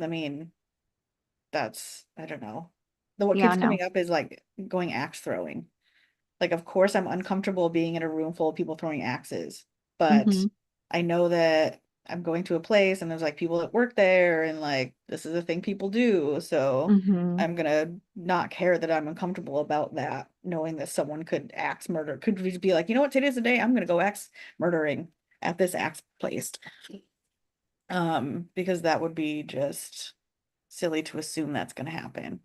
I mean, that's I don't know. What Yeah, keeps no. coming up is like going axe throwing. Like, of course, I'm uncomfortable being in a room full of people throwing axes, but Hmm. I know that I'm going to a place and there's like people that work there and like this is a thing people do. So Hmm. I'm gonna not care that I'm uncomfortable about that, knowing that someone could axe murder, could just be like, you know what, today's the day I'm gonna go at this axe place. Because that would be just silly to assume that's going to happen.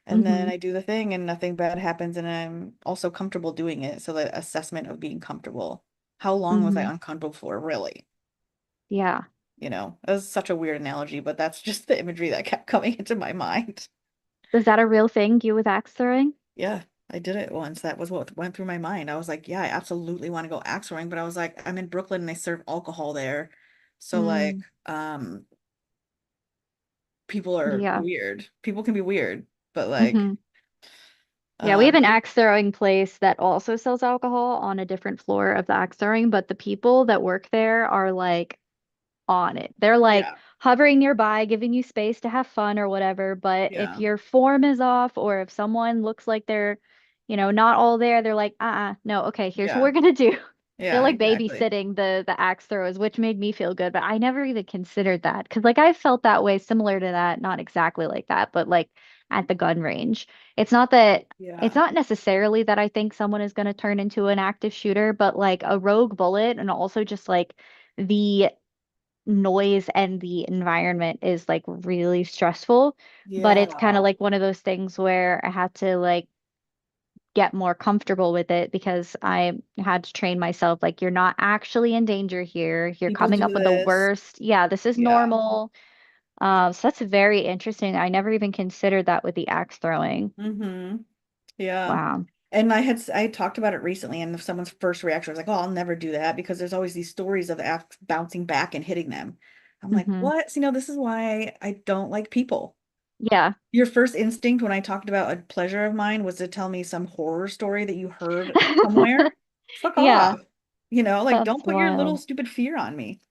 And then Hmm. I do the thing and nothing bad happens and I'm also comfortable doing it. So the assessment of being comfortable. How long was I Hmm. uncomfortable for, really? Yeah. That was such a weird analogy, but that's just the imagery that kept coming into my mind. Is that a real thing, you with axe throwing? Yeah, I did it once. That was what went through my mind. I was like, yeah, I absolutely want to go axe throwing, but I was like, I'm in Brooklyn and they serve alcohol there. So like, Mm, people are yeah. weird. People can be weird, but like, Hmm. Yeah, we have an it, axe throwing place that also sells alcohol on a different floor of the axe throwing, but the people that work there are like on it. They're like yeah, hovering nearby, giving you space to have fun or whatever. But if yeah, your form is off or if someone looks like they're, not all there, they're like, no, okay, here's what yeah, we're gonna do. They're yeah, like exactly. babysitting the axe throwers, which made me feel good. But I never even considered that because like I felt that way, similar to that, not exactly like that, but like at the gun range. It's not that. It's Yeah, not necessarily that I think someone is going to turn into an active shooter, but like a rogue bullet and also just like the noise and the environment is like really stressful. But it's kind of yeah. like one of those things where I had to like get more comfortable with it because I had to train myself like you're not actually in danger here. You're People coming do up with the this. worst. Yeah, this is Yeah. normal. So that's very interesting. I never even considered that with the axe throwing. Mm-hmm. Yeah. Wow. And I talked about it recently, and if someone's first reaction was like, "Oh, I'll never do that," because there's always these stories of the axe bouncing back and hitting them. I'm like, Hmm. what? So, this is why I don't like people. Yeah. Your first instinct when I talked about a pleasure of mine was to tell me some horror story that you heard somewhere. Fuck Yeah, off. Like that's don't put your little wild. stupid fear on me.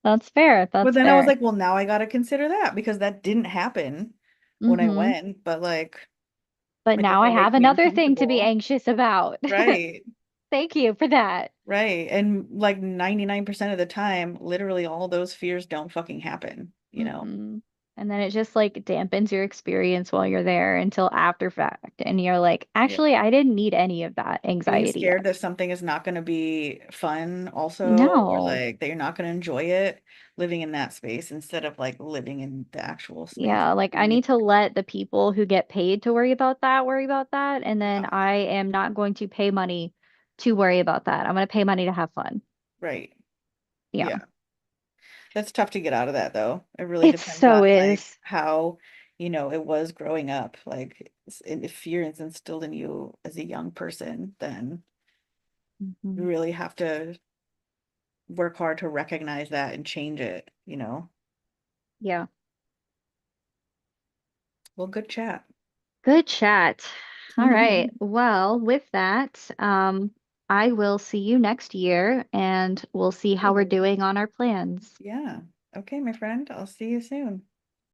That's fair. But That's then I was fair. like, well, now I got to consider that because that didn't happen when I Hmm. went. But But like now if I it have makes me another thing to be uncomfortable, anxious about. right, Thank you for that. right. And like 99% of the time, literally all those fears don't fucking happen. Hmm. And then it just like dampens your experience while you're there until after fact. And you're like, Yeah. actually, I didn't need any of that Being anxiety scared yet. that something is not going to be fun also, or No. like that you're not going to enjoy it living in that space instead of like living in the actual space. Yeah, like I Being need to let the people who get paid to worry about that. And then Yeah, I am not going to pay money to worry about that. I'm going to pay money to have fun. right. Yeah. Yeah. That's tough to get out of that though. It really It depends on so like is. how, it was growing up. Like if fear is instilled in you as a young person, then you Mhm. really have to work hard to recognize that and change it. Yeah. Well, good chat. Good chat. All right. Well, with that, I will see you next year and we'll see how we're Ooh, doing on our plans. yeah. Okay, my friend. I'll see you soon.